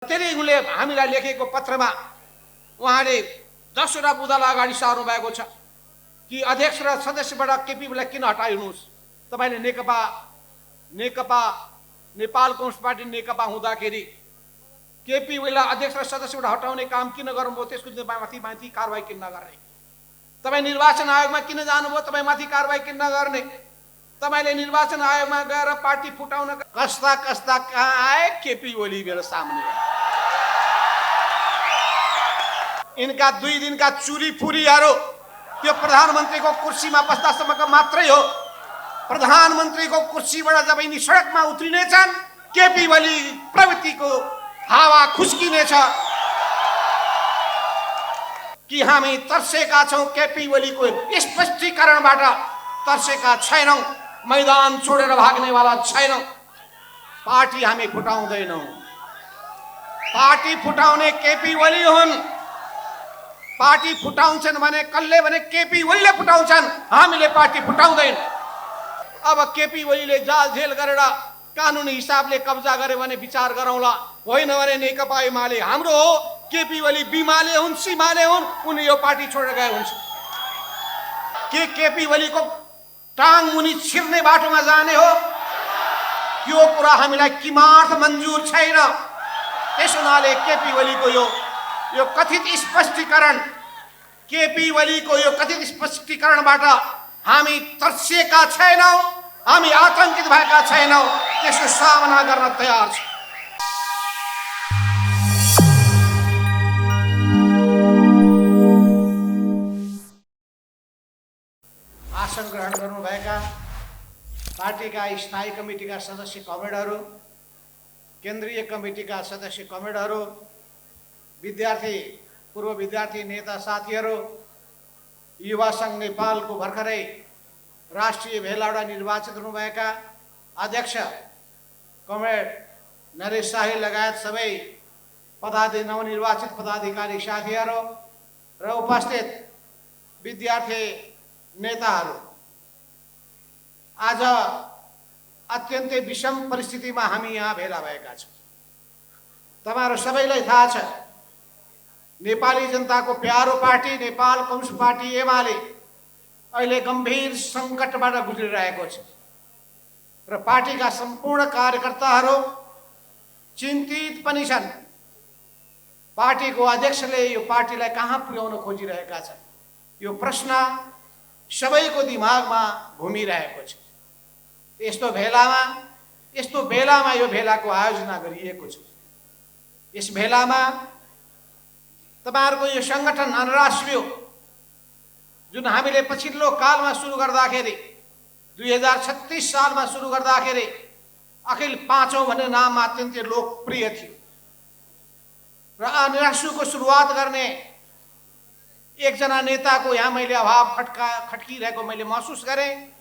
त्यसले हामीलाई लेखेको पत्रमा उहाँले 10वटा बुँदालाई अगाडि सार्नु भएको छ कि अध्यक्ष र सदस्यबाट केपीलाई किन हटाइनुस्। तपाईले नेकपा नेपाल कम्युनिस्ट पार्टी नेकपा हुँदाखेरि केपीलाई अध्यक्ष र सदस्यबाट हटाउने काम किन गर्नुभयो, त्यसको माथि कारबाही किन नगर्ने। तपाई निर्वाचन आयोगमा किन जानुभयो, तपाई माथि कारबाही किन नगर्ने। तपाईले निर्वाचन आयोगमा गएर पार्टी फुटाउन कस्ता कस्ता कहाँ आए केपी ओली मेरो सामने। इनका 2 दिनका चुरी फुरीहरू त्यो प्रधानमन्त्रीको कुर्सीमा बस्दासम्मको मात्रै हो। प्रधानमन्त्रीको कुर्सीबाट जब यिनी सडकमा उत्रिनेछन् केपी ओली प्रवृत्तिको हावा खुस्किनेछ कि हामी तर्सेका छौं। केपी ओलीको स्पष्टीकरणबाट तर्सेका छैनौं। मैदान छोडेर भाग्नेवाला छैनौं। पार्टी हामी फुटाउँदैनौं। पार्टी फुटाउने केपी ओली हुन्। पार्टी फुटाउँछन् भने कसले भने केपी ओलीले फुटाउँछन्, हामीले पार्टी फुटाउँदैन। अब केपी ओलीले जाल झेल गरेर कानुनी हिसाबले कब्जा गरे भने विचार गरौँला, होइन भने नेकपा एमाले हाम्रो हो। केपी ओली बिमाले हुन् सीमाले हुन्, उनी यो पार्टी छोडेर गए हुन्छ। के केपी ओलीको टाङ मुनि छिर्ने बाटोमा जाने हो? यो कुरा हामीलाई किमार्थ मंजूर छैन। त्यस हुनाले केपी ओलीको यो कथित स्पष्टीकरण, केपी ओलीको यो कथित स्पष्टीकरणबाट हामी तर्सिएका छैनौं, हामी आतंकित भएका छैनौं। त्यसको सामना गर्न तयार छौं। आसन ग्रहण गर्नुभएका पार्टीका स्थायी कमिटीका सदस्य कमरेडहरू, केन्द्रीय कमिटीका सदस्य कमरेडहरू, विद्यार्थी पूर्व विद्यार्थी नेता साथीहरू, युवा संघ नेपालको भर्खरै राष्ट्रिय भेलाबाट निर्वाचित हुनुभएका अध्यक्ष कमरेड नरेश शाही लगायत सबै नवनिर्वाचित पदाधिकारी साथीहरू र उपस्थित विद्यार्थी नेताहरू, आज अत्यन्तै विषम परिस्थितिमा हामी यहाँ भेला भएका छौँ। तपाईहरु सबैलाई थाहा छ, नेपाली जनताको प्यारो party Nepal communist party UML अहिले गम्भीर संकटबाट गुज्रिरहेको छ र पार्टीका सम्पूर्ण कार्यकर्ताहरू चिन्तित पनि छन्। पार्टीको अध्यक्षले यो पार्टीलाई कहाँ पुर्याउन खोजिरहेका छन्, यो प्रश्न सबैको दिमागमा घुमिरहेको छ। यस्तो बेलामा यो भेलाको आयोजना गरिएको छ। यस भेलामा तपाईहरुको यो संगठन अन्तर्राष्ट्रिय जुन हामीले पछिल्लो कालमा सुरु गर्दाखेरि 2036 सालमा सुरु गर्दाखेरि अखिल पाँचौं भन्ने नाममा अत्यन्तै लोकप्रिय थियो र अन्तर्राष्ट्रियको सुरुवात गर्ने एकजना नेताको यहाँ मैले अभाव खट्किरहेको मैले महसुस गरेँ।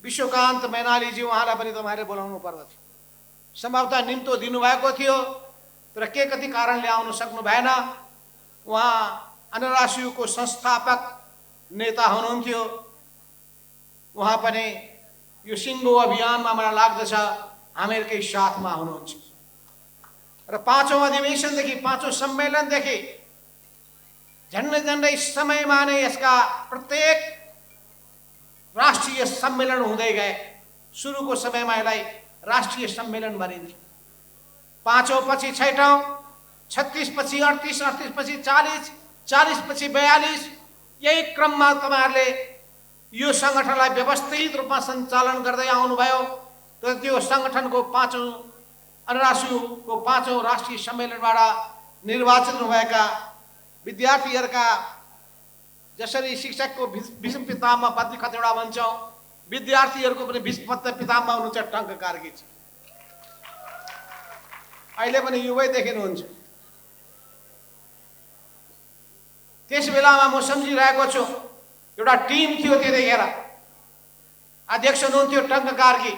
विश्वकान्त मैनालीजी, उहाँलाई पनि तपाईहरुले बोलाउनु पर्दथ्यो। सम्भवतः निम्तो दिनुभएको थियो तर के कति कारणले आउन सक्नु भएन। उहाँ अन्तर्राष्ट्रियको संस्थापक नेता हुनुहुन्थ्यो। उहाँ पनि यो सिङ्गो अभियानमा मलाई लाग्दछ हामीहरुकै साथमा हुनुहुन्छ र पाँचौं अधिवेशनदेखि पाँचौं सम्मेलनदेखि झन्डै समयमा नै यसका प्रत्येक राष्ट्रिय सम्मेलन हुँदै गए। सुरुको समयमा यसलाई राष्ट्रिय सम्मेलन भनिन्थ्यो। पाँचौं पछि छैठौं, 36 पछि 38, 38 पछि 40, 40 पछि 42, यही क्रममा तपाईहरुले यो संगठनलाई व्यवस्थित रूपमा सञ्चालन गर्दै आउनुभयो। तर त्यो संगठनको अन्तर्राष्ट्रियको पाँचौं राष्ट्रिय सम्मेलनबाट निर्वाचित हुनुभएका विद्यार्थीहरूका, जसरी शिक्षकको भीष्म पितामह बद्री खतिवडा भन्छौं, विद्यार्थीहरूको पनि भीष्म पितामह हुनुहुन्छ टंक कार्कीजी। अहिले पनि युवै देखिनुहुन्छ। त्यस बेलामा म सम्झिरहेको छु, एउटा टिम थियो त्यतिखेर। अध्यक्ष हुनुहुन्थ्यो टंक कार्की,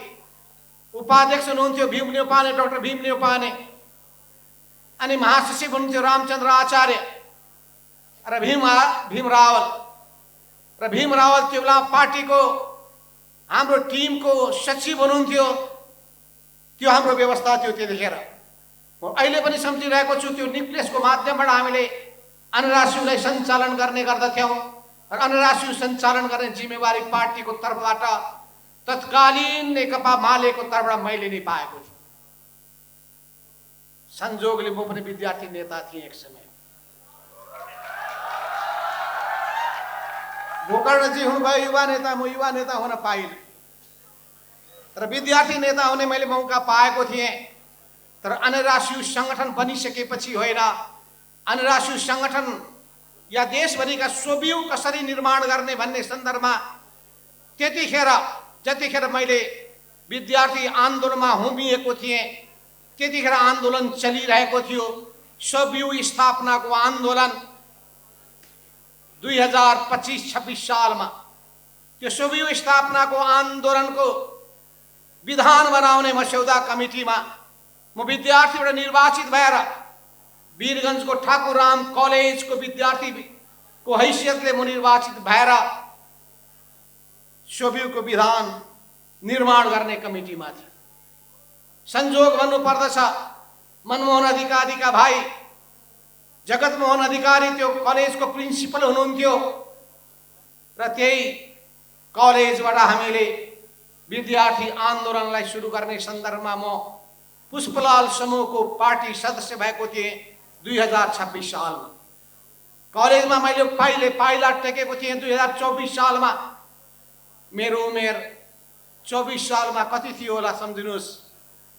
उपाध्यक्ष हुनुहुन्थ्यो भीम न्यौपाने, डाक्टर भीम न्यौपाने, अनि महासचिव हुनुहुन्थ्यो रामचन्द्र आचार्य र भीम रावल त्यो बेला पार्टीको हाम्रो टिमको सचिव हुनुहुन्थ्यो। त्यो हाम्रो व्यवस्था थियो त्यतिखेर। म अहिले पनि सम्झिरहेको छु त्यो न्युक्लियसको माध्यमबाट हामीले अनराशिलाई सञ्चालन गर्ने गर्दथ्यौँ र अनराशि सञ्चालन गर्ने जिम्मेवारी पार्टीको तर्फबाट तत्कालीन नेकपा मालेको तर्फबाट मैले नै पाएको छु। संजोगले म पनि विद्यार्थी नेता थिएँ एक समय। गोकर्णजी हुनुभयो युवा नेता, म युवा नेता हुन पाइनँ र विद्यार्थी नेता हुने मैले मौका पाएको थिएँ। तर अनराशि संगठन बनिसकेपछि होइन, अनराशि संगठन या देशभरिका सोबिउ कसरी निर्माण गर्ने भन्ने सन्दर्भमा त्यतिखेर जतिखेर मैले विद्यार्थी आन्दोलनमा हुमिएको थिएँ त्यतिखेर आन्दोलन चलिरहेको थियो। सोबिउ स्थापनाको आन्दोलन 2025-26 सालमा त्यो सोबिउ स्थापनाको आन्दोलनको विधान बनाउने मस्यौदा कमिटीमा म विद्यार्थीबाट निर्वाचित भएर वीरगञ्जको ठाकुरराम कलेजको विद्यार्थीको हैसियतले म निर्वाचित भएर सोबिउको विधान निर्माण गर्ने कमिटीमा थिएँ। संजोग भन्नुपर्दछ, मनमोहन अधिकारीका भाइ जगतमोहन अधिकारी त्यो कलेजको प्रिन्सिपल हुनुहुन्थ्यो र त्यही कलेजबाट हामीले विद्यार्थी आन्दोलनलाई सुरु गर्ने सन्दर्भमा म पुष्पलाल समूहको पार्टी सदस्य भएको थिएँ 2026 सालमा। कलेजमा मैले पहिले पाइला टेकेको थिएँ 2024 सालमा। मेरो उमेर 24 सालमा कति थियो होला सम्झिनुहोस्।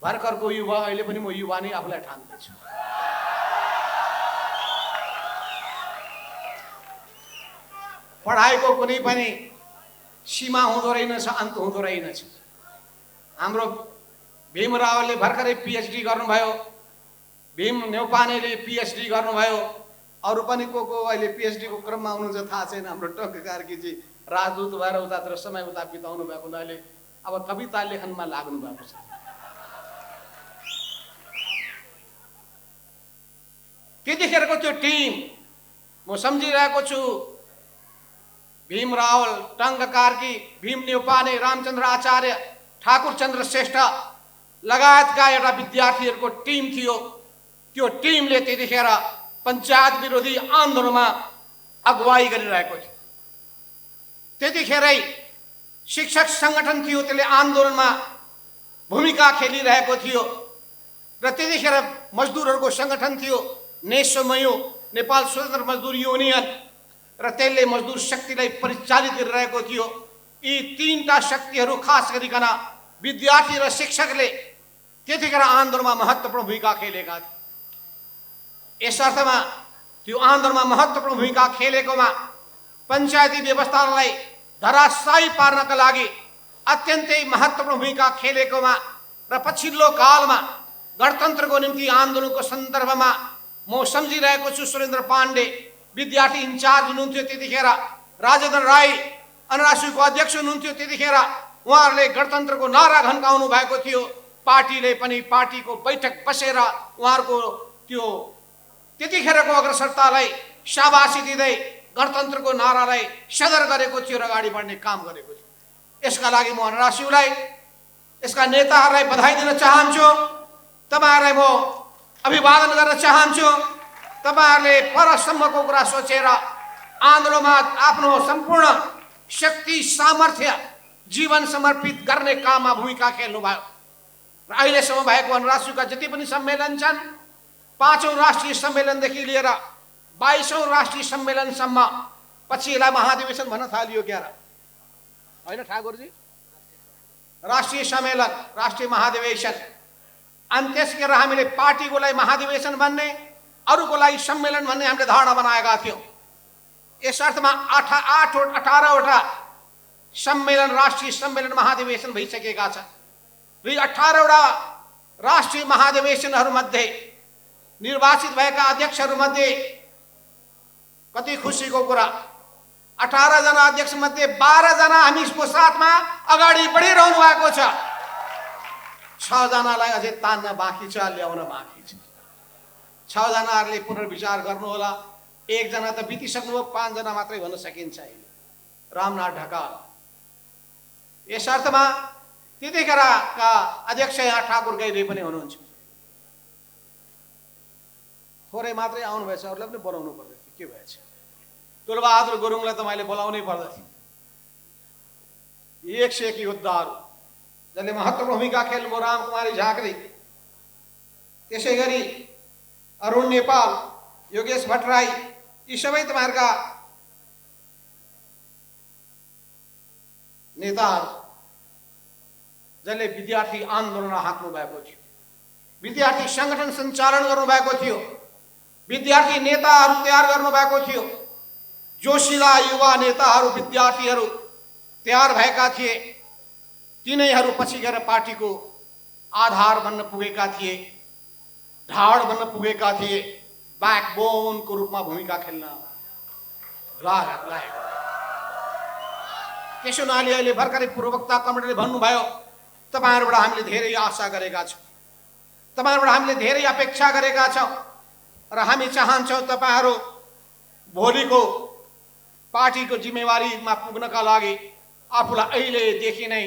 भर्खरको युवा, अहिले पनि म युवा नै आफूलाई ठान्दैछु। पढाइको कुनै पनि सीमा हुँदो रहेनछ, अन्त हुँदो रहेनछ। हाम्रो भीम रावलले भर्खरै पिएचडी गर्नुभयो, भीम न्यौपानेले पिएचडी गर्नुभयो, अरू पनि को अहिले पिएचडीको क्रममा हुनुहुन्छ थाहा छैन। हाम्रो टङ्क कार्कीजी राजदूत भएर उतातिर समय उता बिताउनु भएको अहिले अब कविता लेखनमा लाग्नु भएको छ। त्यतिखेरको त्यो टिम म सम्झिरहेको छु। भीम रावल, टङ्क कार्की, भीम न्यौपाने, रामचन्द्र आचार्य, ठाकुर चन्द्र श्रेष्ठ लगायतका एउटा विद्यार्थीहरूको टिम थियो। त्यो टिमले त्यतिखेर पञ्चायत विरोधी आन्दोलनमा अगुवाई गरिरहेको थियो। त्यतिखेरै शिक्षक सङ्गठन थियो, त्यसले आन्दोलनमा भूमिका खेलिरहेको थियो। र त्यतिखेर मजदुरहरूको सङ्गठन थियो नेसमयु, नेपाल स्वतन्त्र मजदुर युनियन, र त्यसले मजदुर शक्तिलाई परिचालित गरिरहेको थियो। यी तीनटा शक्तिहरू खास गरिकन विद्यार्थी र शिक्षकले त्यतिखेर आन्दोलनमा महत्त्वपूर्ण भूमिका खेलेका थिए। यस अर्थमा त्यो आन्दोलनमा महत्त्वपूर्ण भूमिका खेलेकोमा पञ्चायती व्यवस्थालाई धराशायी पार्नका लागि अत्यन्तै महत्त्वपूर्ण भूमिका खेलेकोमा र पछिल्लो कालमा गणतन्त्रको निम्ति आन्दोलनको सन्दर्भमा म सम्झिरहेको छु। सुरेन्द्र पाण्डे विद्यार्थी इन्चार्ज हुनुहुन्थ्यो त्यतिखेर, राजेन्द्र राई अनराशिको अध्यक्ष हुनुहुन्थ्यो त्यतिखेर। उहाँहरूले गणतन्त्रको नारा घन्काउनु भएको थियो। पार्टीले पनि पार्टीको बैठक बसेर उहाँहरूको त्यो त्यतिखेरको अग्रसरतालाई शाबासी दिँदै गणतन्त्रको नारालाई सदर गरेको थियो र अगाडि बढ्ने काम गरेको थियो। यसका लागि म अनराशिलाई, यसका नेताहरूलाई बधाई दिन चाहन्छु। तपाईँहरूलाई म अभिवादन गर्न चाहन्छु। तपाईँहरूले परसम्मको कुरा सोचेर आन्दोलनमा आफ्नो सम्पूर्ण शक्ति सामर्थ्य जीवन समर्पित गर्ने काममा भूमिका खेल्नुभयो। र अहिलेसम्म भएको अनराशिका जति पनि सम्मेलन छन्, 5औं राष्ट्रिय सम्मेलनदेखि लिएर 22औं राष्ट्रिय सम्मेलनसम्म, पछि यसलाई महाधिवेशन भन्न थालियो क्या होइन ठाकुरजी? राष्ट्रिय सम्मेलन, राष्ट्रिय महाधिवेशन, अनि त्यसखेर हामीले पार्टीको लागि महाधिवेशन भन्ने, अरूको लागि सम्मेलन भन्ने हामीले धारणा बनाएका थियौँ। यस अर्थमा 18वटा सम्मेलन, राष्ट्रिय सम्मेलन, महाधिवेशन भइसकेका छन्। र यी 18वटा राष्ट्रिय महाधिवेशनहरूमध्ये निर्वाचित भएका अध्यक्षहरूमध्ये कति खुसीको कुरा, 18 जना अध्यक्ष मध्ये 12 जना हामीको साथमा अगाडि बढिरहनु भएको छ। 6 जनालाई अझै तान्न बाँकी छ, ल्याउन बाँकी छ। 6 जनाहरूले पुनर्विचार गर्नुहोला। 1 जना त बितिसक्नुभयो, 5 जना मात्रै भन्न सकिन्छ अहिले, रामनाथ ढकाल। यस अर्थमा त्यतिखेरका अध्यक्ष यहाँ ठाकुर गैरे पनि हुनुहुन्छ। थोरै मात्रै आउनुभएछ, अरूलाई पनि बोलाउनु पर्दै थियो, के भएछ? तुलबहादुर गुरुङलाई त मैले बोलाउनै पर्दथ्यो। 101 योद्धाहरू जसले महत्त्वपूर्ण भूमिका खेल्नुभयो, रामकुमारी झाँक्री, त्यसै गरी अरुण नेपाल, योगेश भट्टराई, यी सबै तपाईँहरूका नेताहरू जसले विद्यार्थी आन्दोलन हाँक्नु भएको थियो, विद्यार्थी सङ्गठन सञ्चालन गर्नुभएको थियो, विद्यार्थी नेताहरू तयार गर्नुभएको थियो, जोसिला युवा नेताहरू विद्यार्थीहरू तयार भएका थिए। तिनैहरू पछि गएर पार्टीको आधार बन्न पुगेका थिए, ढाड बन्न पुगेका थिए, ब्याकबोनको रूपमा भूमिका खेल्न लागेको। त्यसो हुनाले अहिले भर्खरै पूर्ववक्ता कमरेडले भन्नुभयो, तपाईँहरूबाट हामीले धेरै आशा गरेका छौँ, तपाईँहरूबाट हामीले धेरै अपेक्षा गरेका छौँ र हामी चाहन्छौँ तपाईँहरू भोलिको पार्टीको जिम्मेवारीमा पुग्नका लागि आफूलाई अहिलेदेखि नै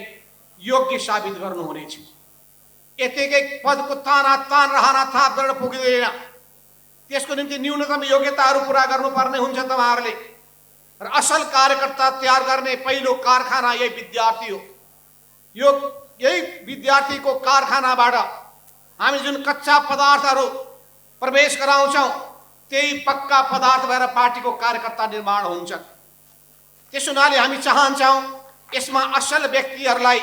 योग्य साबित गर्नुहुनेछ। यतिकै पदको तान रहना थाप गरेर पुग्दैन, त्यसको निम्ति न्यूनतम योग्यताहरू पुरा गर्नुपर्ने हुन्छ तपाईँहरूले। र असल कार्यकर्ता तयार गर्ने पहिलो कारखाना यही विद्यार्थी हो। यही विद्यार्थीको कारखानाबाट हामी जुन कच्चा पदार्थहरू प्रवेश गराउँछौँ त्यही पक्का पदार्थ भएर पार्टीको कार्यकर्ता निर्माण हुन्छ। त्यसो हुनाले हामी चाहन्छौँ यसमा असल व्यक्तिहरूलाई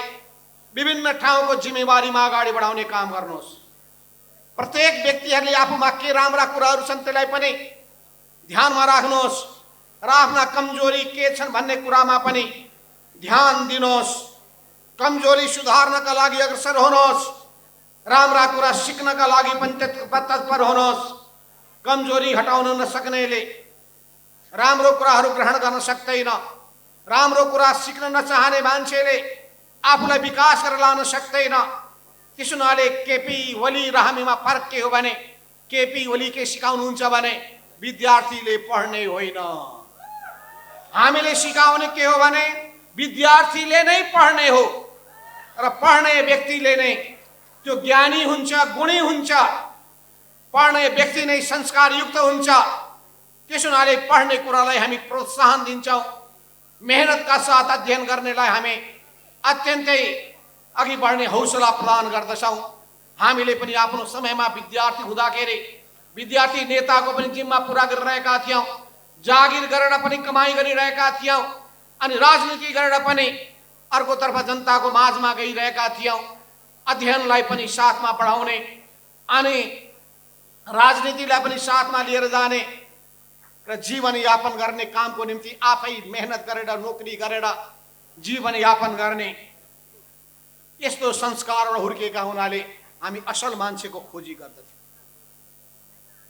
विभिन्न ठाउँको जिम्मेवारीमा अगाडि बढाउने काम गर्नुहोस्। प्रत्येक व्यक्तिहरूले आफूमा के राम्रा कुराहरू छन् त्यसलाई पनि ध्यानमा राख्नुहोस् र आफ्ना कमजोरी के छन् भन्ने कुरामा पनि ध्यान दिनुहोस्। कमजोरी सुधार्नका लागि अग्रसर हुनुहोस्, राम्रा कुरा सिक्नका लागि पनि तत्पर हुनुहोस्। कमजोरी हटाउन नसक्नेले राम्रो कुराहरू ग्रहण गर्न सक्दैन, राम्रो कुरा सिक्न नचाहने मान्छेले आफूलाई विकास गरेर लान सक्दैन। त्यसो हुनाले केपी ओली र हामीमा फरक के हो भने केपी ओली के सिकाउनुहुन्छ भने विद्यार्थीले पढ्ने होइन, हामीले सिकाउने के हो भने विद्यार्थीले नै पढ्ने हो र पढ्ने व्यक्तिले नै त्यो ज्ञानी हुन्छ, गुणी हुन्छ, पढ्ने व्यक्ति नै संस्कारयुक्त हुन्छ। त्यसो हुनाले पढ्ने कुरालाई हामी प्रोत्साहन दिन्छौँ, मेहनतका साथ अध्ययन गर्नेलाई हामी अत्यन्तै अघि बढ्ने हौसला प्रदान गर्दछौँ। हामीले पनि आफ्नो समयमा विद्यार्थी हुँदाखेरि विद्यार्थी नेताको पनि जिम्मा पुरा गरिरहेका थियौँ, जागिर गरेर पनि कमाई गरिरहेका थियौँ अनि राजनीति गरेर पनि अर्कोतर्फ जनताको माझमा गइरहेका थियौँ। अध्ययनलाई पनि साथमा बढाउने अनि राजनीतिलाई पनि साथमा लिएर जाने र जीवनयापन गर्ने कामको निम्ति आफै मेहनत गरेर नोकरी गरेर जीवनयापन गर्ने यस्तो संस्कारबाट हुर्केका हुनाले हामी असल मान्छेको खोजी गर्दछौँ।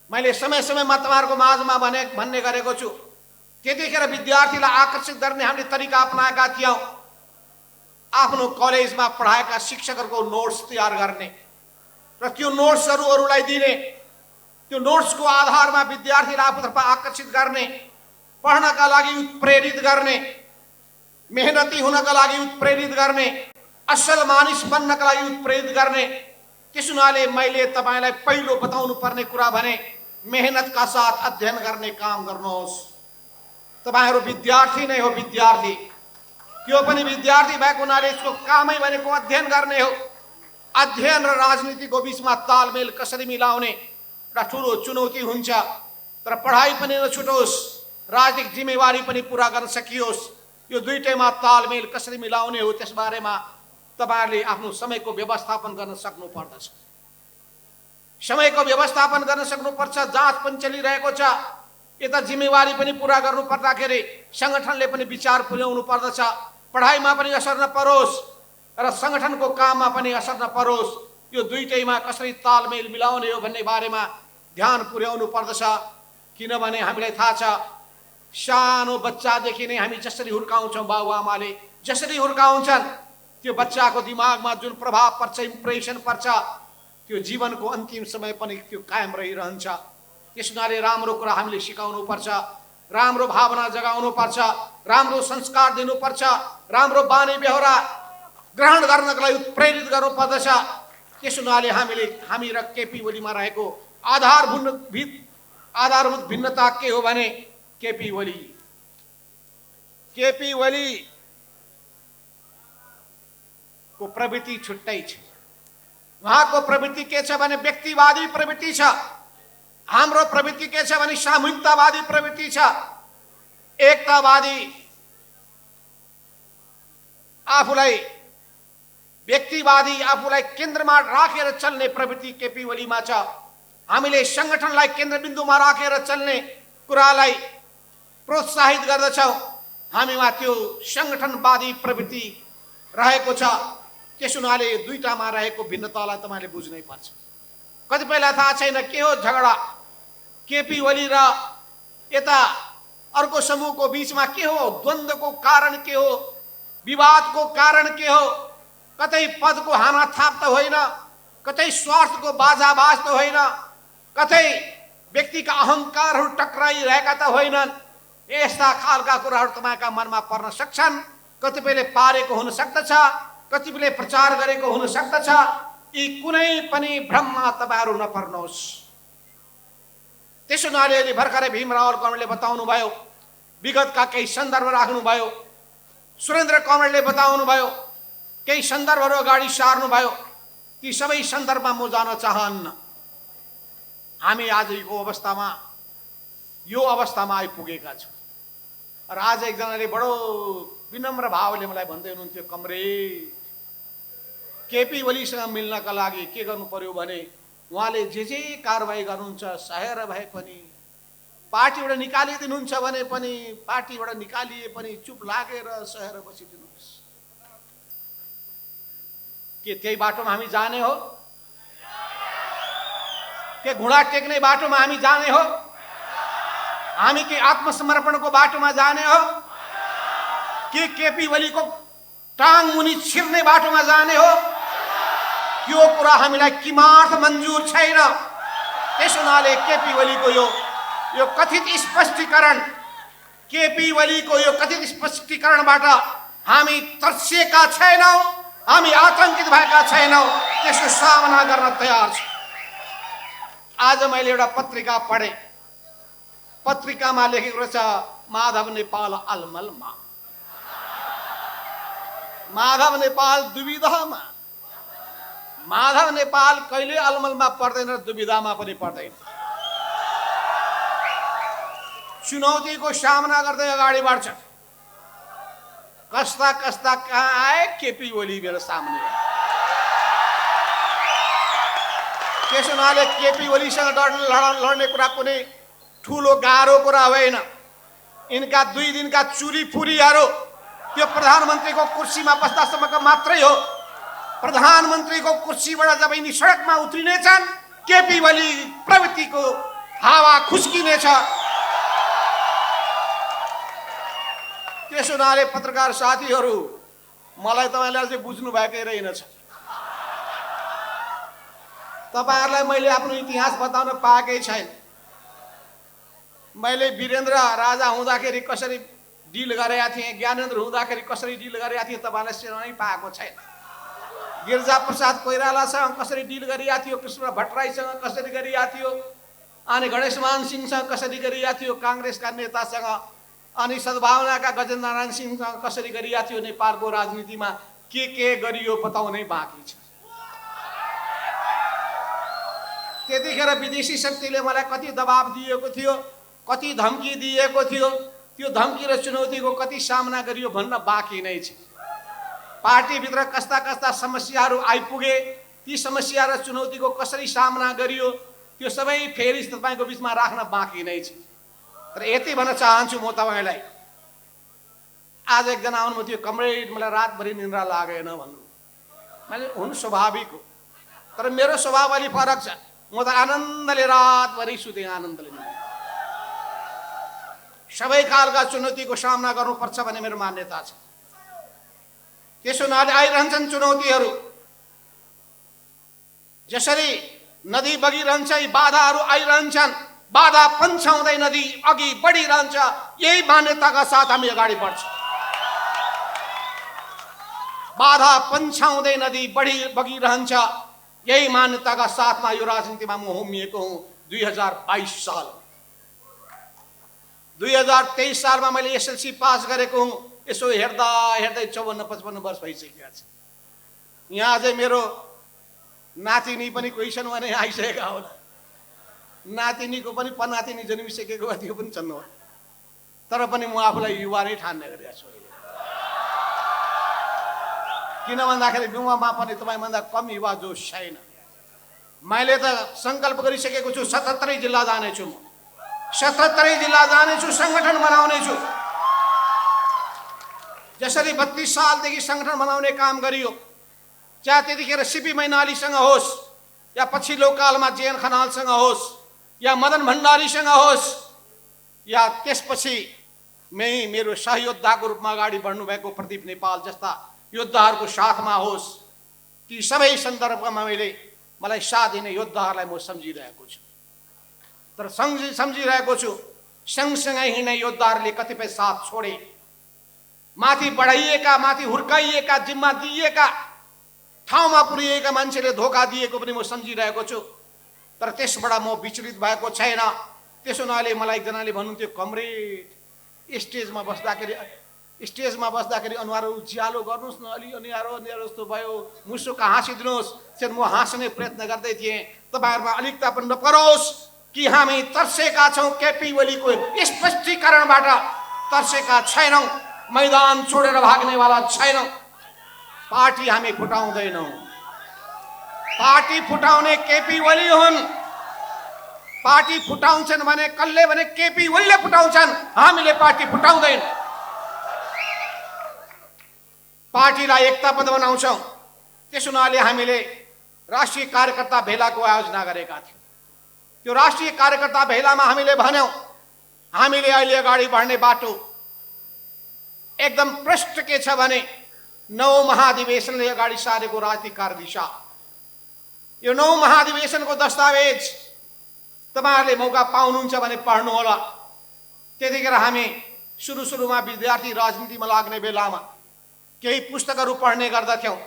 मैले समय समयमा तपाईँहरूको माझमा भन्ने गरेको छु, त्यतिखेर विद्यार्थीलाई आकर्षित गर्ने हामीले तरिका अपनाएका थियौँ। आफ्नो कलेजमा पढाएका शिक्षकहरूको नोट्स तयार गर्ने र त्यो नोट्सहरू अरूलाई दिने, त्यो नोट्सको आधारमा विद्यार्थीलाई आफूतर्फ आकर्षित गर्ने, पढ्नका लागि उत्प्रेरित गर्ने, मेहनती हुनका लागि उत्प्रेरित गर्ने, असल मानिस बन्नका लागि उत्प्रेरित गर्ने। त्यसो हुनाले मैले तपाईँलाई पहिलो बताउनु पर्ने कुरा भने मेहनतका साथ अध्ययन गर्ने काम गर्नुहोस्। तपाईँहरू विद्यार्थी नै हो, विद्यार्थी त्यो पनि विद्यार्थी भएको हुनाले यसको कामै भनेको अध्ययन गर्ने हो। अध्ययन र राजनीतिको बिचमा तालमेल कसरी मिलाउने एउटा ठुलो चुनौती हुन्छ, तर पढाइ पनि नछुटोस्, राजनीतिक जिम्मेवारी पनि पुरा गर्न सकियोस्। यो दुईटैमा तालमेल कसरी मिलाउने हो त्यसबारेमा तपाईँहरूले आफ्नो समयको व्यवस्थापन गर्न सक्नु पर्दछ। समयको व्यवस्थापन गर्न सक्नुपर्छ। जाँच पनि चलिरहेको छ, यता जिम्मेवारी पनि पुरा गर्नु पर्दाखेरि सङ्गठनले पनि विचार पुर्याउनु पर्दछ। पढाइमा पनि असर नपरोस् र सङ्गठनको काममा पनि असर नपरोस्। यो दुईटैमा कसरी तालमेल मिलाउने हो भन्ने बारेमा ध्यान पुर्याउनु पर्दछ। किनभने हामीलाई थाहा छ सानो बच्चादेखि नै हामी जसरी हुर्काउँछौँ, बाबुआमाले जसरी हुर्काउँछन् त्यो बच्चाको दिमागमा जुन प्रभाव पर्छ, इम्प्रेसन पर्छ, त्यो जीवनको अन्तिम समय पनि त्यो कायम रहिरहन्छ। त्यस हुनाले राम्रो कुरा हामीले सिकाउनुपर्छ, राम्रो भावना जगाउनुपर्छ, राम्रो संस्कार दिनुपर्छ, राम्रो बानी बेहोरा ग्रहण गर्नका लागि उत्प्रेरित गर्नुपर्दछ। त्यस हुनाले हामी र केपी ओलीमा रहेको आधारभूत आधारभूत भिन्नता के हो भने केपी ओली को प्रवृत्ति छुट्टै छ। उहाँको प्रवृत्ति के छ भने व्यक्तिवादी प्रवृत्ति छ। हाम्रो प्रवृत्ति के छ भने सामूहिकतावादी प्रवृत्ति छ, एकतावादी, आफूलाई व्यक्तिवादी, आफूलाई केन्द्रमा राखेर चल्ने प्रवृत्ति केपी ओलीमा छ। हामीले संगठनलाई केन्द्रबिन्दुमा राखेर चल्ने कुरालाई प्रोत्साहित गर्दछौँ। हामीमा त्यो संगठनवादी प्रवृत्ति रहेको छ। त्यस हुनाले दुईटामा रहेको भिन्नतालाई तपाईले बुझ्नै पर्छ। कतिपयलाई थाहा छैन के हो झगडा, केपी ओली र यता अर्को समूहको बीचमा के हो, द्वन्द्वको कारण के हो, विवादको कारण के हो। कतै पदको हानाथाप त होइन, कतै स्वार्थको बाजाबाज त होइन, कतै व्यक्तिका अहंकारहरू टक्राइरहेका त होइनन्। यस्ता खालका कुराहरू तपाईका मनमा पर्न सक्छन्। कतिपयले पारेको हुन सक्दछ, कतिपयले प्रचार गरेको हुन सक्दछ। यी कुनै पनि भ्रममा तपाईहरू नपर्नुहोस्। त्यसो हुनाले भर्खरै भीम रावल कमरेडले बताउनु भयो, विगतका केही सन्दर्भ राख्नु भयो। सुरेन्द्र कमरेडले बताउनु भयो, केही सन्दर्भहरू अगाडि सार्नु भयो। ती सबै सन्दर्भमा म जान चाहन्न। हामी आज यो अवस्थामा आइपुगेका छौँ। र आज एकजनाले बडो विनम्र भावले मलाई भन्दै हुनुहुन्थ्यो, कमरेड केपी ओलीसँग मिल्नका लागि के गर्नु पर्यो भने उहाँले जे कारबाही गर्नुहुन्छ सहेर भए पनि, पार्टीबाट निकालिदिनुहुन्छ भने पनि, पार्टीबाट निकालिए पनि चुप लागेर सहेर बसिदिनुहोस्। के त्यही बाटोमा हामी जाने हो? के घुँडा टेक्ने बाटोमा हामी जाने हो? हामी के आत्मसमर्पणको बाटोमा जाने हो? के केपी ओलीको टाङ मुनि छिर्ने बाटोमा जाने हो? यो कुरा हामीलाई किमार्थ मन्जुर छैन। त्यस हुनाले केपी ओलीको यो कथित स्पष्टीकरण, केपी ओलीको यो कथित स्पष्टीकरणबाट हामी तर्सिएका छैनौँ, हामी आतंकित भएका छैनौँ। त्यसको सामना गर्न तयार छौँ। आज मैले एउटा पत्रिका पढेँ। पत्रिकामा लेखेको रहेछ माधव नेपाल अलमलमा, माधव नेपाल दुविधामा। माधव नेपाल कहिले अलमलमा पर्दैन, दुविधामा पनि पर्दैन। चुनौतीको सामना गर्दै अगाडि बढ्छ। कस्ता कस्ता कहाँ आए केपी ओली मेरो सामने। त्यस हुनाले केपी ओलीसँग लड्ने कुरा कुनै ठुलो गाह्रो कुरा होइन। यिनका 2 दिनका चुरी फुरीहरू त्यो प्रधानमन्त्रीको कुर्सीमा बस्दासम्मको मात्रै हो। प्रधानमन्त्रीको कुर्सीबाट जब यिनी सडकमा उत्रिनेछन्, केपी ओली प्रवृत्तिको हावा खुस्किनेछ। त्यसो हुनाले पत्रकार साथीहरू, मलाई तपाईले अझै बुझ्नु भएकै रहेनछ। तपाईहरुलाई मैले आफ्नो इतिहास बताउन पाएकै छैन। मैले वीरेन्द्र राजा हुँदाखेरि कसरी डिल गरेका थिएँ, ज्ञानेन्द्र हुँदाखेरि कसरी डिल गरेका थिएँ तपाईलाई सुनाउनै पाएको छैन। गिरिजा प्रसाद कोइरालासँग कसरी डिल गरिएको थियो, कृष्ण भट्टराईसँग कसरी गरिएको थियो, अनि गणेशमान सिंहसँग कसरी गरिएको थियो, कांग्रेसका नेतासँग, अनि सद्भावनाका गजेन्द्र नारायण सिंहसँग कसरी गरिएको थियो। नेपालको राजनीतिमा के गरियो बताउनै बाँकी छ। त्यतिखेर विदेशी शक्तिले मलाई कति दबाब दिएको थियो, कति धम्की दिएको थियो, त्यो धम्की र चुनौतीको कति सामना गरियो भन्न बाँकी नै छ। पार्टीभित्र कस्ता कस्ता समस्याहरू आइपुगे, ती समस्या र चुनौतीको कसरी सामना गरियो, त्यो सबै फेरि तपाईको बीचमा राख्न बाँकी नै छ। तर यति भन्न चाहन्छु म तपाईलाई, आज एकजना आउनुभयो थियो, कमरेड मलाई रातभरि निन्द्रा लागेन भन्नु। मैले हुनु स्वाभाविक हो, तर मेरो स्वभाव अलि फरक छ। म त आनन्दले रातभरि सुते, आनन्दले। सबै खालका चुनौतीको सामना गर्नुपर्छ भन्ने मेरो मान्यता छ। त्यसो हुनाले आइरहन्छन् चुनौतीहरू। जसरी नदी बगिरहन्छ, यी बाधाहरू आइरहन्छन्। बाधा पन्छाउँदै नदी अघि बढिरहन्छ। यही मान्यताका साथ हामी अगाडि बढ्छौँ। बाधा पन्छाउँदै नदी बगिरहन्छ, यही मान्यताका साथमा यो राजनीतिमा म होमिएको हुँ। 2022 साल 2023 सालमा मैले एसएलसी पास गरेको हुँ। यसो हेर्दा हेर्दै 54-55 वर्ष भइसकेका छ। यहाँ अझै मेरो नातिनी पनि कोही छन् भने आइसकेका होला। नातिनीको पनि पनातिनी जन्मिसकेको त्यो पनि छन् होला। तर पनि म आफूलाई युवा नै ठान्ने गरेको छु। किन भन्दाखेरि युवामा पनि तपाईँभन्दा कम युवा जोस छैन। मैले त सङ्कल्प गरिसकेको छु 77 जिल्ला जानेछु। म 77 जिल्ला जानेछु, सङ्गठन बनाउनेछु। जसरी 32 सालदेखि सङ्गठन बनाउने काम गरियो, चाहे त्यतिखेर सिपी मैनालीसँग होस् या पछिल्लो कालमा जेएन खनालसँग होस् या मदन भण्डारीसँग होस् या त्यसपछि मेरो सहयोद्धाको रूपमा अगाडि बढ्नुभएको प्रदीप नेपाल जस्ता योद्धाहरूको साथमा होस्, ती सबै सन्दर्भमा मलाई साथ दिने योद्धाहरूलाई म सम्झिरहेको छु। तर सम्झिरहेको छु सँगसँगै हिँड्ने योद्धाहरूले कतिपय साथ छोडे, माथि बढाइएका, माथि हुर्काइएका, जिम्मा दिइएका, ठाउँमा पुर्याइएका मान्छेले धोका दिएको पनि म सम्झिरहेको छु। तर त्यसबाट म विचलित भएको छैन। त्यसो हुनाले मलाई एकजनाले भन्नुहुन्थ्यो, कमरेड स्टेजमा बस्दाखेरि अनुहार उज्यालो गर्नुहोस् न, अलि अनिहारो जस्तो भयो, मुसुक हाँसिदिनुहोस्। चाहिँ म हाँस्ने प्रयत्न गर्दै थिएँ। तपाईँहरूमा अलिकता पनि नपरोस् कि हामी तर्सेका छौँ, केपी ओलीको स्पष्टीकरणबाट तर्सेका छैनौँ, मैदान छोडेर भाग्नेवाला छैनौँ। पार्टी हामी फुटाउँदैनौँ। पार्टी फुटाउने केपी ओली हुन्। पार्टी फुटाउँछन् भने कसले भने केपी ओलीले फुटाउँछन्, हामीले पार्टी फुटाउँदैन। पार्टीलाई एकताबद्ध बनाउँछौँ। त्यसो हुनाले हामीले राष्ट्रिय कार्यकर्ता भेलाको आयोजना गरेका थियौँ। त्यो राष्ट्रिय कार्यकर्ता भेलामा हामीले भन्यौँ, हामीले अहिले अगाडि बढ्ने बाटो एकदम प्रष्ट के छ भने 9 महाधिवेशनले अगाडि सारेको राजनीतिक कार्यदिशा। यो 9 महाधिवेशनको दस्तावेज तपाईँहरूले मौका पाउनुहुन्छ भने पढ्नु होला। त्यतिखेर हामी सुरुमा विद्यार्थी राजनीतिमा लाग्ने बेलामा केही पुस्तकहरू पढ्ने गर्दथ्यौँ।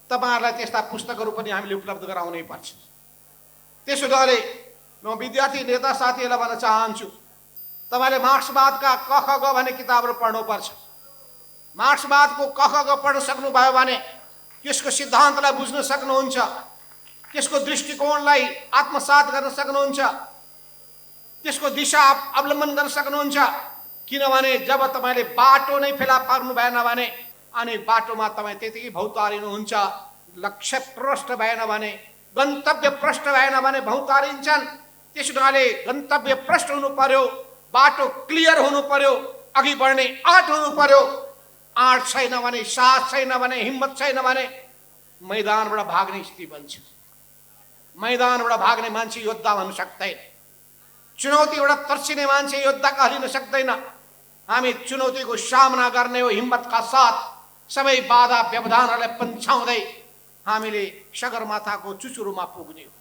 तपाईँहरूलाई त्यस्ता पुस्तकहरू पनि हामीले उपलब्ध गराउनै पर्छ। त्यसो हुनाले म विद्यार्थी नेता साथीहरूलाई भन्न चाहन्छु, तपाईँले मार्क्सवादका क ख ग भन्ने किताबहरू पढ्नुपर्छ। मार्क्सवादको क ख ग पढ्न सक्नुभयो भने त्यसको सिद्धान्तलाई बुझ्न सक्नुहुन्छ, त्यसको दृष्टिकोणलाई आत्मसात गर्न सक्नुहुन्छ, त्यसको दिशा अवलम्बन गर्न सक्नुहुन्छ। किनभने जब तपाईँले बाटो नै फेला पार्नु भएन भने अनि बाटोमा तपाईँ त्यतिकै भौतारिनुहुन्छ। लक्ष्य प्रष्ट भएन भने, गन्तव्य प्रष्ट भएन भने भौतारिन्छन्। त्यसो हुनाले गन्तव्य प्रष्ट हुनु पर्यो, बाटो क्लियर हुनु पर्यो, अघि बढ्ने आँट हुनु पर्यो। आँट छैन भने, साहस छैन भने, हिम्मत छैन भने मैदानबाट भाग्ने स्थिति बन्छ। मैदानबाट भाग्ने मान्छे योद्धा भन्न सक्दैन। चुनौतीबाट तर्सिने मान्छे योद्धा कहलिन सक्दैन। हामी चुनौतीको सामना गर्ने हो हिम्मतका साथ, सबै बाधा व्यवधानहरूलाई पन्छाउँदै हामीले सगरमाथाको चुचुरोमा पुग्ने हो।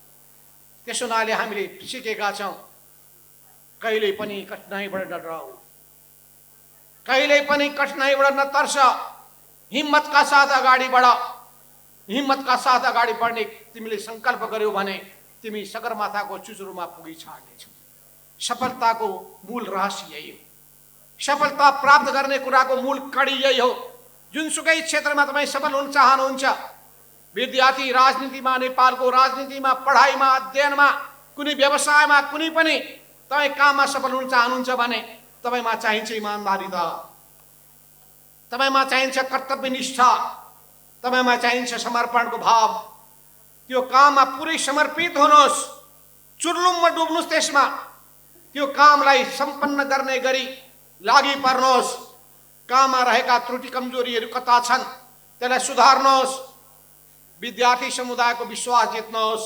त्यसो हुनाले हामीले सिकेका छौँ, कहिले पनि कठिनाइबाट नडराऊ, कहिले पनि कठिनाइबाट नतर्स, हिम्मतका साथ अगाडि बढ। हिम्मतका साथ अगाडि बढ्ने तिमीले सङ्कल्प गर्यौ भने तिमी सगरमाथाको चुचुरोमा पुगी छाड्नेछौ। सफलताको मूल रहस्य यही हो। सफलता प्राप्त गर्ने कुराको मूल कडी यही हो। जुनसुकै क्षेत्रमा तपाईँ सफल हुन चाहनुहुन्छ, विद्यार्थी राजनीतिमा, नेपालको राजनीतिमा, पढाइमा, अध्ययनमा, कुनै व्यवसायमा, कुनै पनि तपाईँ काममा सफल हुन चाहनुहुन्छ भने तपाईँमा चाहिन्छ इमान्दारिता, तपाईँमा चाहिन्छ कर्तव्यनिष्ठा, तपाईँमा चाहिन्छ समर्पणको भाव। त्यो काममा पुरै समर्पित हुनुहोस्, चुर्लुममा डुब्नुहोस् त्यसमा। त्यो कामलाई सम्पन्न गर्ने गरी लागि पर्नुहोस्। काममा रहेका त्रुटि कमजोरीहरू कता छन् त्यसलाई सुधार्नुहोस्। विद्यार्थी समुदायको विश्वास जित्नुहोस्।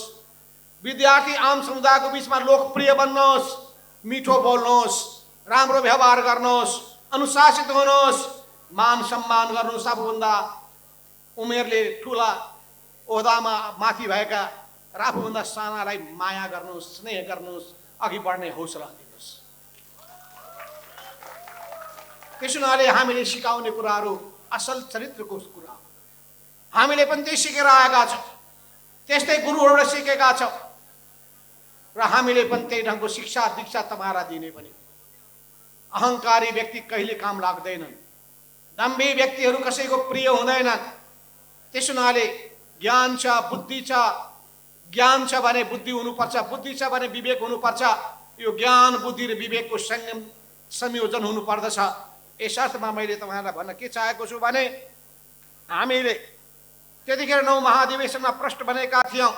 विद्यार्थी आम समुदायको बिचमा लोकप्रिय बन्नुहोस्। मिठो बोल्नुहोस्, राम्रो व्यवहार गर्नुहोस्, अनुशासित हुनुहोस्, मान सम्मान गर्नुहोस्। आफूभन्दा उमेरले ठुला ओहदामा माथि भएका र आफूभन्दा सानालाई माया गर्नुहोस्, स्नेह गर्नुहोस्, अघि बढ्ने हौसला दिनुहोस्। त्यसो हुनाले हामीले सिकाउने कुराहरू असल चरित्रको कुरा हो। हामीले पनि त्यही सिकेर आएका छौँ, त्यस्तै गुरुहरूबाट सिकेका छौँ र हामीले पनि त्यही ढङ्गको शिक्षा दीक्षा तपाईँलाई दिने पनि। अहंकारी व्यक्ति कहिले काम लाग्दैनन्, दम्भी व्यक्तिहरू कसैको प्रिय हुँदैनन्। त्यसो हुनाले ज्ञान छ, बुद्धि छ, ज्ञान छ भने बुद्धि हुनुपर्छ, बुद्धि छ भने विवेक हुनुपर्छ। यो ज्ञान बुद्धि र विवेकको संयोजन हुनुपर्दछ। यस अर्थमा मैले तपाईँलाई भन्न के चाहेको छु भने हामीले त्यतिखेर 9 महाधिवेशनमा प्रश्न बनेका थियौँ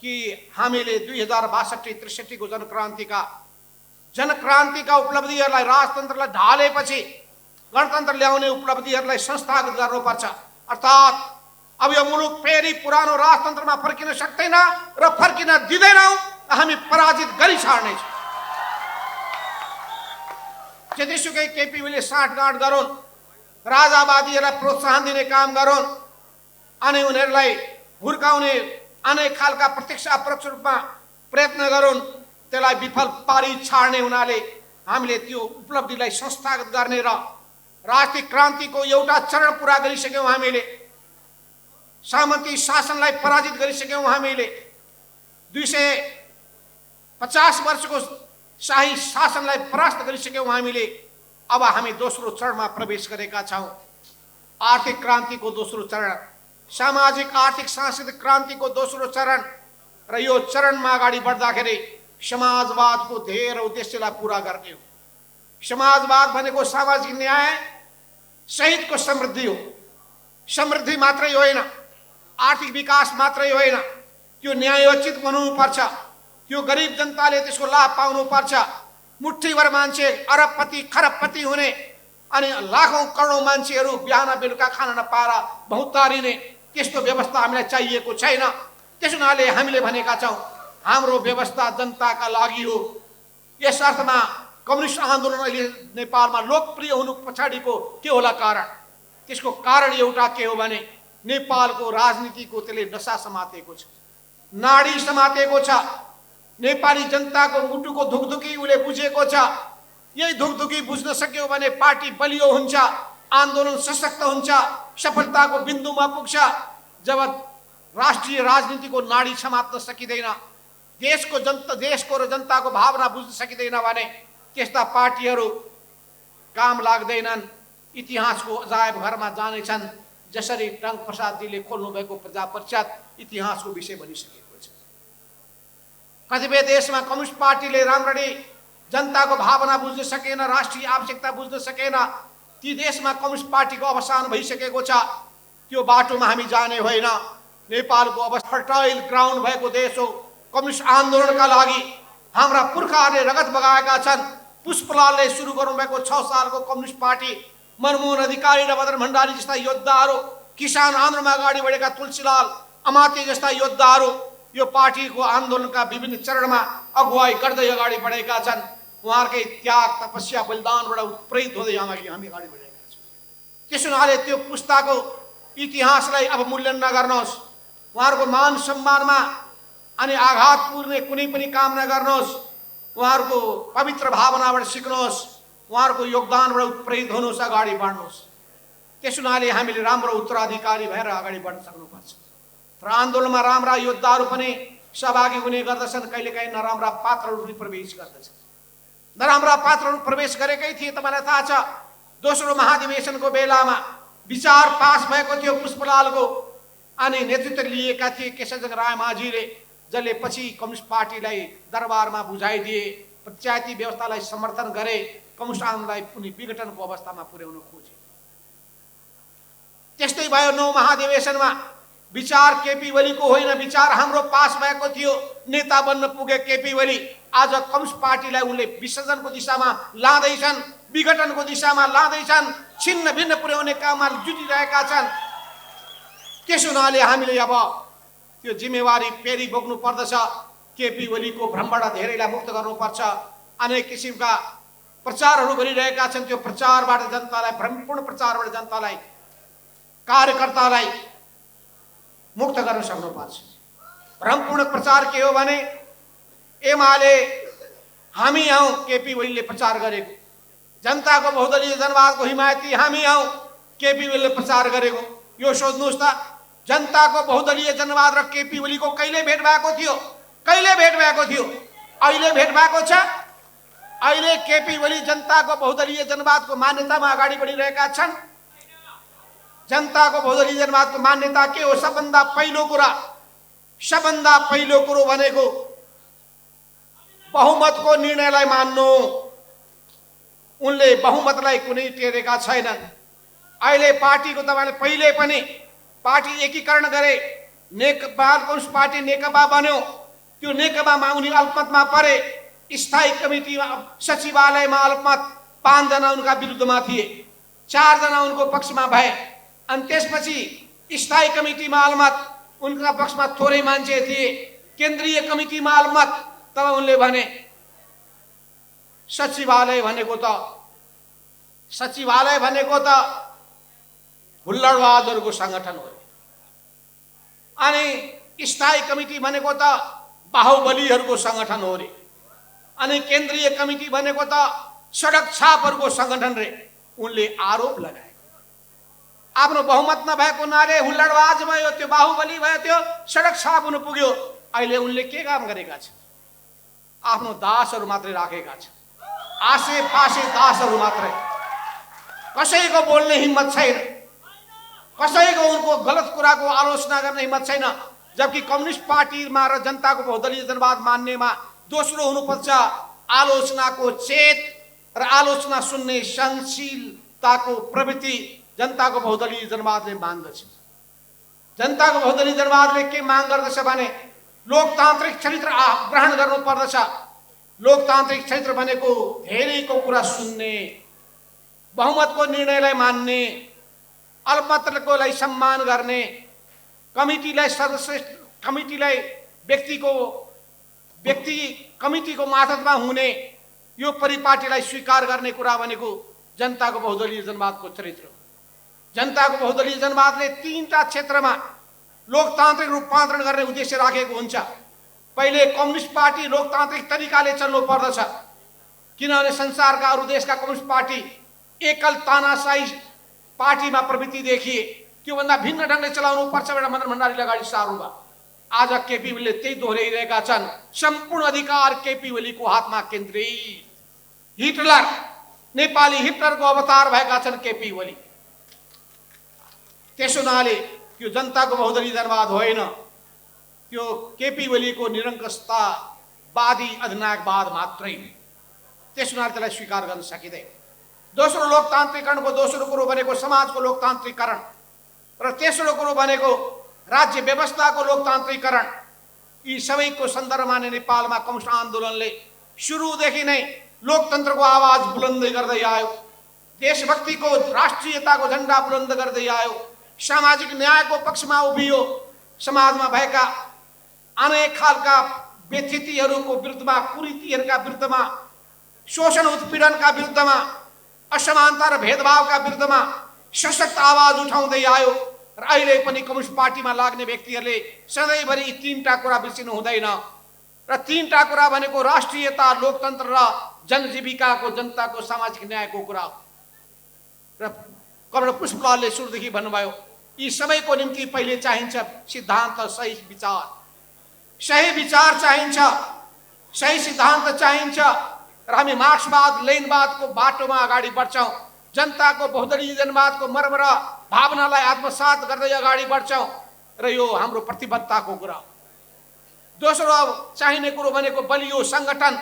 कि हामीले 2062-63 को जनक्रान्तिका उपलब्धिहरूलाई, राजतन्त्रलाई ढालेपछि गणतन्त्र ल्याउने उपलब्धिहरूलाई संस्थागत गर्नुपर्छ। अर्थात् अब यो मुलुक फेरि पुरानो राजतन्त्रमा फर्किन सक्दैन र फर्किन दिँदैनौँ, हामी पराजित गरी छाड्नेछौँ। जतिसुकै केपी ओलीले साँठगाँठ गरून्, राजावादीहरूलाई प्रोत्साहन दिने काम गरून् अनि उनीहरूलाई हुर्काउने अनेक खालका प्रत्यक्ष अप्रत्यक्ष रूपमा प्रयत्न गरून्, त्यसलाई विफल पारी छाड्ने हुनाले हामीले त्यो उपलब्धिलाई संस्थागत गर्ने र राष्ट्रिय क्रान्तिको एउटा चरण पुरा गरिसक्यौँ। हामीले सामन्ती शासनलाई पराजित गरिसक्यौँ। हामीले 250 वर्षको शाही शासनलाई परास्त गरिसक्यौँ। हामीले अब हामी दोस्रो चरणमा प्रवेश गरेका छौँ। आर्थिक क्रान्तिको दोस्रो चरण, सामाजिक आर्थिक सांस्कृतिक क्रान्तिको दोस्रो चरण र यो चरणमा अगाडि बढ्दाखेरि समाजवादको ध्येय र उद्देश्यलाई पूरा गर्ने हो। समाजवाद भनेको सामाजिक न्याय सहितको समृद्धि हो। समृद्धि मात्रै होइन, आर्थिक विकास मात्रै होइन, त्यो न्यायोचित बनाउनुपर्छ। त्यो गरिब जनताले त्यसको लाभ पाउनुपर्छ। मुठ्ठीभर मान्छे अरबपति खरबपति हुने अनि लाखौं करोडौं मान्छेहरू बिहान बेलुका खान नपाएर बहुतारिने, त्यस्तो व्यवस्था हामीलाई चाहिएको छैन। त्यसो हुनाले हामीले भनेका छौँ हाम्रो व्यवस्था जनताका लागि हो। यस अर्थमा कम्युनिस्ट आन्दोलन अहिले नेपालमा लोकप्रिय हुनु पछाडिको के होला कारण? त्यसको कारण एउटा के हो भने नेपालको राजनीतिको त्यसले नशा समातेको छ, नाडी समातेको छ। नेपाली जनताको मुटुको धुकधुकी उसले बुझेको छ। यही धुकधुकी बुझ्न सक्यो भने पार्टी बलियो हुन्छ, आन्दोलन सशक्त हुन्छ, सफलताको बिन्दुमा पुग्छ। जब राष्ट्रिय राजनीतिको नाडी समात्न सकिँदैन, देशको र जनताको भावना बुझ्न सकिँदैन भने त्यस्ता पार्टीहरू काम लाग्दैनन्, इतिहासको अजायब घरमा जानेछन्। जसरी टंक प्रसादजीले खोल्नु भएको प्रजा परिषद इतिहासको विषय बनिसकेको छ। कतिपय देशमा कम्युनिस्ट पार्टीले राम्ररी जनताको भावना बुझ्न सकेन, राष्ट्रिय आवश्यकता बुझ्न सकेन। ती देशमा कम्युनिस्ट पार्टीको अवसान भइसकेको छ। त्यो बाटोमा हामी जाने होइन। नेपालको अब फर्टाइल ग्राउन्ड भएको देश हो। कम्युनिस्ट आन्दोलनका लागि हाम्रा पुर्खाहरूले रगत बगाएका छन्। पुष्पलालले सुरु गर्नुभएको 6 सालको कम्युनिस्ट पार्टी, मनमोहन अधिकारी र मदन भण्डारी जस्ता योद्धाहरू, किसान आन्दोलनमा अगाडि बढेका तुलसीलाल अमात्य जस्ता योद्धाहरू यो पार्टीको आन्दोलनका विभिन्न चरणमा अगुवाई गर्दै अगाडि बढेका छन्। उहाँहरूकै त्याग तपस्या बलिदानबाट उत्प्रेरित हुँदै हामी अगाडि बढेका छौँ। त्यसो हुनाले त्यो पुस्ताको इतिहासलाई अब मूल्य नगर्नुहोस्। उहाँहरूको मान सम्मानमा अनि आघात पुर्ने कुनै पनि काम नगर्नुहोस्। उहाँहरूको पवित्र भावनाबाट सिक्नुहोस्, उहाँहरूको योगदानबाट उत्प्रेरित हुनुहोस्, अगाडि बढ्नुहोस्। त्यसो हुनाले हामीले राम्रो उत्तराधिकारी भएर अगाडि बढ्न सक्नुपर्छ। र आन्दोलनमा राम्रा योद्धाहरू पनि सहभागी हुने गर्दछन्, कहिलेकाहीँ नराम्रा पात्रहरू पनि प्रवेश गर्दछन्। नराम्रा पात्रहरू प्रवेश गरेकै थिए। तपाईँलाई थाहा छ दोस्रो महाधिवेशनको बेलामा विचार पास भएको थियो पुष्पलालको, अनि नेतृत्व लिएका थिए केशवचन्द्र रायमाझीले, जसले पछि कम्युनिस्ट पार्टीलाई दरबारमा बुझाइदिए, पञ्चायती व्यवस्थालाई समर्थन गरे, कम्युनिस्ट आन्दोलनलाई पनि विघटनको अवस्थामा पुर्याउन खोजे। त्यस्तै भयो 9 महाधिवेशनमा विचार केपी ओलीको होइन, विचार हाम्रो पास भएको थियो। नेता बन्न पुगे केपी ओली, आज कम्युनिस्ट पार्टीलाई उनले विसर्जनको दिशामा लाँदैछन्, विघटनको दिशामा लाँदैछन्, छिन्न भिन्न पुर्याउने काममा जुटिरहेका छन्। त्यसो हुनाले हामीले अब त्यो जिम्मेवारी फेरि बोक्नु पर्दछ। केपी ओलीको भ्रमबाट धेरैलाई मुक्त गर्नुपर्छ। अनेक किसिमका प्रचारहरू गरिरहेका छन्। त्यो प्रचारबाट जनतालाई, भ्रमपूर्ण प्रचारबाट जनतालाई, कार्यकर्तालाई मुक्त गर्न सक्नुपर्छ। भ्रमपूर्ण प्रचार के हो भने एमाले हामी हौं, केपी ओलीले प्रचार गरेको, जनताको बहुदलीय जनवादको हिमायती हामी हौं, केपी ओलीले प्रचार गरेको। यो सोध्नुहोस् त, जनताको बहुदलीय जनवाद र केपी ओलीको कहिले भेट भएको थियो? कहिले भेट भएको थियो? अहिले भेट भएको छ? अहिले अहिले केपी ओली जनताको बहुदलीय जनवादको मान्यतामा अगाडि बढिरहेका छन्। जनताको बहुदलीय जनवादको मान्यता के हो? सबभन्दा पहिलो कुरो भनेको बहुमतको निर्णयलाई मान्नु। उनले बहुमतलाई कुनै टेरेका छैनन्। अहिले पार्टीको तपाईले पहिले पनि पार्टी एकीकरण गरे, नेकपा कम्युनिस्ट पार्टी नेकपा बन्यो। त्यो नेकपामा उनी अल्पमतमा परे। स्थायी कमिटीमा सचिवालयमा अल्पमत 5 जना उनका विरुद्धमा थिए, 4 जना उनको पक्षमा भए। अनि त्यसपछि स्थायी कमिटीमा अल्पमत, उनका पक्षमा थोरै मान्छे थिए। केन्द्रीय कमिटीमा अल्पमत, तब उनले भने सचिवालय भनेको त हुल्लडबाजहरूको संगठन हो। अनि स्थायी कमिटी भनेको त बाहुबलीहरूको संगठन हो रे। अनि केन्द्रीय कमिटी भनेको त सडक छापहरूको संगठन रे। उनले आरोप लगाए। आफ्नो बहुमत नभएको हुनाले हुल्लडबाज भयो, त्यो बाहुबली भयो, त्यो सडक छाप हुन पुग्यो। अहिले उनले के काम गरेका छन्? आफ्नो दासहरू मात्रै राखेका छन्, आसे पासे दासहरू मात्रै। कसैको बोल्ने हिम्मत छैन, कसैको उनको गलत कुराको आलोचना गर्ने हिम्मत छैन। जबकि कम्युनिस्ट पार्टीमा र जनताको बहुदलीय जनवाद मान्नेमा दोस्रो हुनुपर्छ आलोचनाको चेत र आलोचना सुन्ने सहनशीलताको प्रवृत्ति। जनताको बहुदलीय जनवादले माग्दछ। जनताको बहुदलीय जनवादले के माग गर्दछ भने लोकतान्त्रिक चरित्र ग्रहण गर्नुपर्दछ। लोकतान्त्रिक चरित्र भनेको धेरैको कुरा सुन्ने, बहुमतको निर्णयलाई मान्ने, अल्पमतकोलाई सम्मान गर्ने, कमिटीलाई सर्वश्रेष्ठ कमिटीलाई कमिटीको मातहतमा हुने, यो परिपाटीलाई स्वीकार गर्ने कुरा भनेको जनताको बहुदलीय जनवादको चरित्र हो। जनताको बहुदलीय जनवादले 3टा क्षेत्रमा लोकतान्त्रिक रूपान्तरण गर्ने उद्देश्य राखेको हुन्छ। पहिले कम्युनिस्ट पार्टी लोकतान्त्रिक तरिकाले चल्नु पर्दछ, किनभने संसारका अरू देशका कम्युनिस्ट पार्टी एकल तानाशाही पार्टीमा प्रवृत्ति देखिए। त्योभन्दा भिन्न ढङ्गले चलाउनु पर्छ भनेर मदन भण्डारीले अगाडि सार्नुभयो। आज केपी ओलीले त्यही दोहोऱ्याइरहेका छन्। सम्पूर्ण अधिकार केपी ओलीको हातमा केन्द्रित। हिटलर, नेपाली हिटलरको अवतार भएका छन् केपी ओली। त्यसो हुनाले यो जनताको बहुदलीय जनवाद होइन, त्यो केपी ओलीको निरङ्कुशतावादी अधिनायकवाद मात्रै। त्यसो हुनाले त्यसलाई स्वीकार गर्न सकिँदैन। दोस्रो लोकतान्त्रिकरणको दोस्रो कुरो भनेको समाजको लोकतान्त्रिकरण र तेस्रो कुरो भनेको राज्य व्यवस्थाको लोकतान्त्रिकरण। यी सबैको सन्दर्भमा नै नेपालमा कम्युनिस्ट आन्दोलनले सुरुदेखि नै लोकतन्त्रको आवाज बुलन्दै गर्दै आयो, देशभक्तिको राष्ट्रियताको झण्डा बुलन्द गर्दै आयो, सामाजिक न्यायको पक्षमा उभियो, समाजमा भएका अनेक खालका व्यथितिहरूको विरुद्धमा, कुरीतिहरूका विरुद्धमा, शोषण उत्पीडनका विरुद्धमा, असमानता र भेदभावका विरुद्धमा सशक्त आवाज उठाउँदै आयो। र अहिले पनि कम्युनिस्ट पार्टीमा लाग्ने व्यक्तिहरूले सधैँभरि यी 3टा कुरा बिर्सिनु हुँदैन। र 3टा कुरा भनेको राष्ट्रियता, लोकतन्त्र र जनजीविकाको, जनताको सामाजिक न्यायको कुरा हो। र कमरेड पुष्पलालले सुरुदेखि भन्नुभयो, यी सबैको निम्ति पहिले चाहिन्छ सिद्धान्त, सही विचार। सही विचार चाहिन्छ, सही सिद्धान्त चाहिन्छ। र हामी मार्क्सवाद लेनिनवादको बाटोमा अगाडि बढ्छौँ। जनताको बहुदलीय जनवादको मर्म र भावनालाई आत्मसात गर्दै अगाडि बढ्छौँ र यो हाम्रो प्रतिबद्धताको कुरा हो। दोस्रो चाहिने कुरो भनेको बलियो सङ्गठन,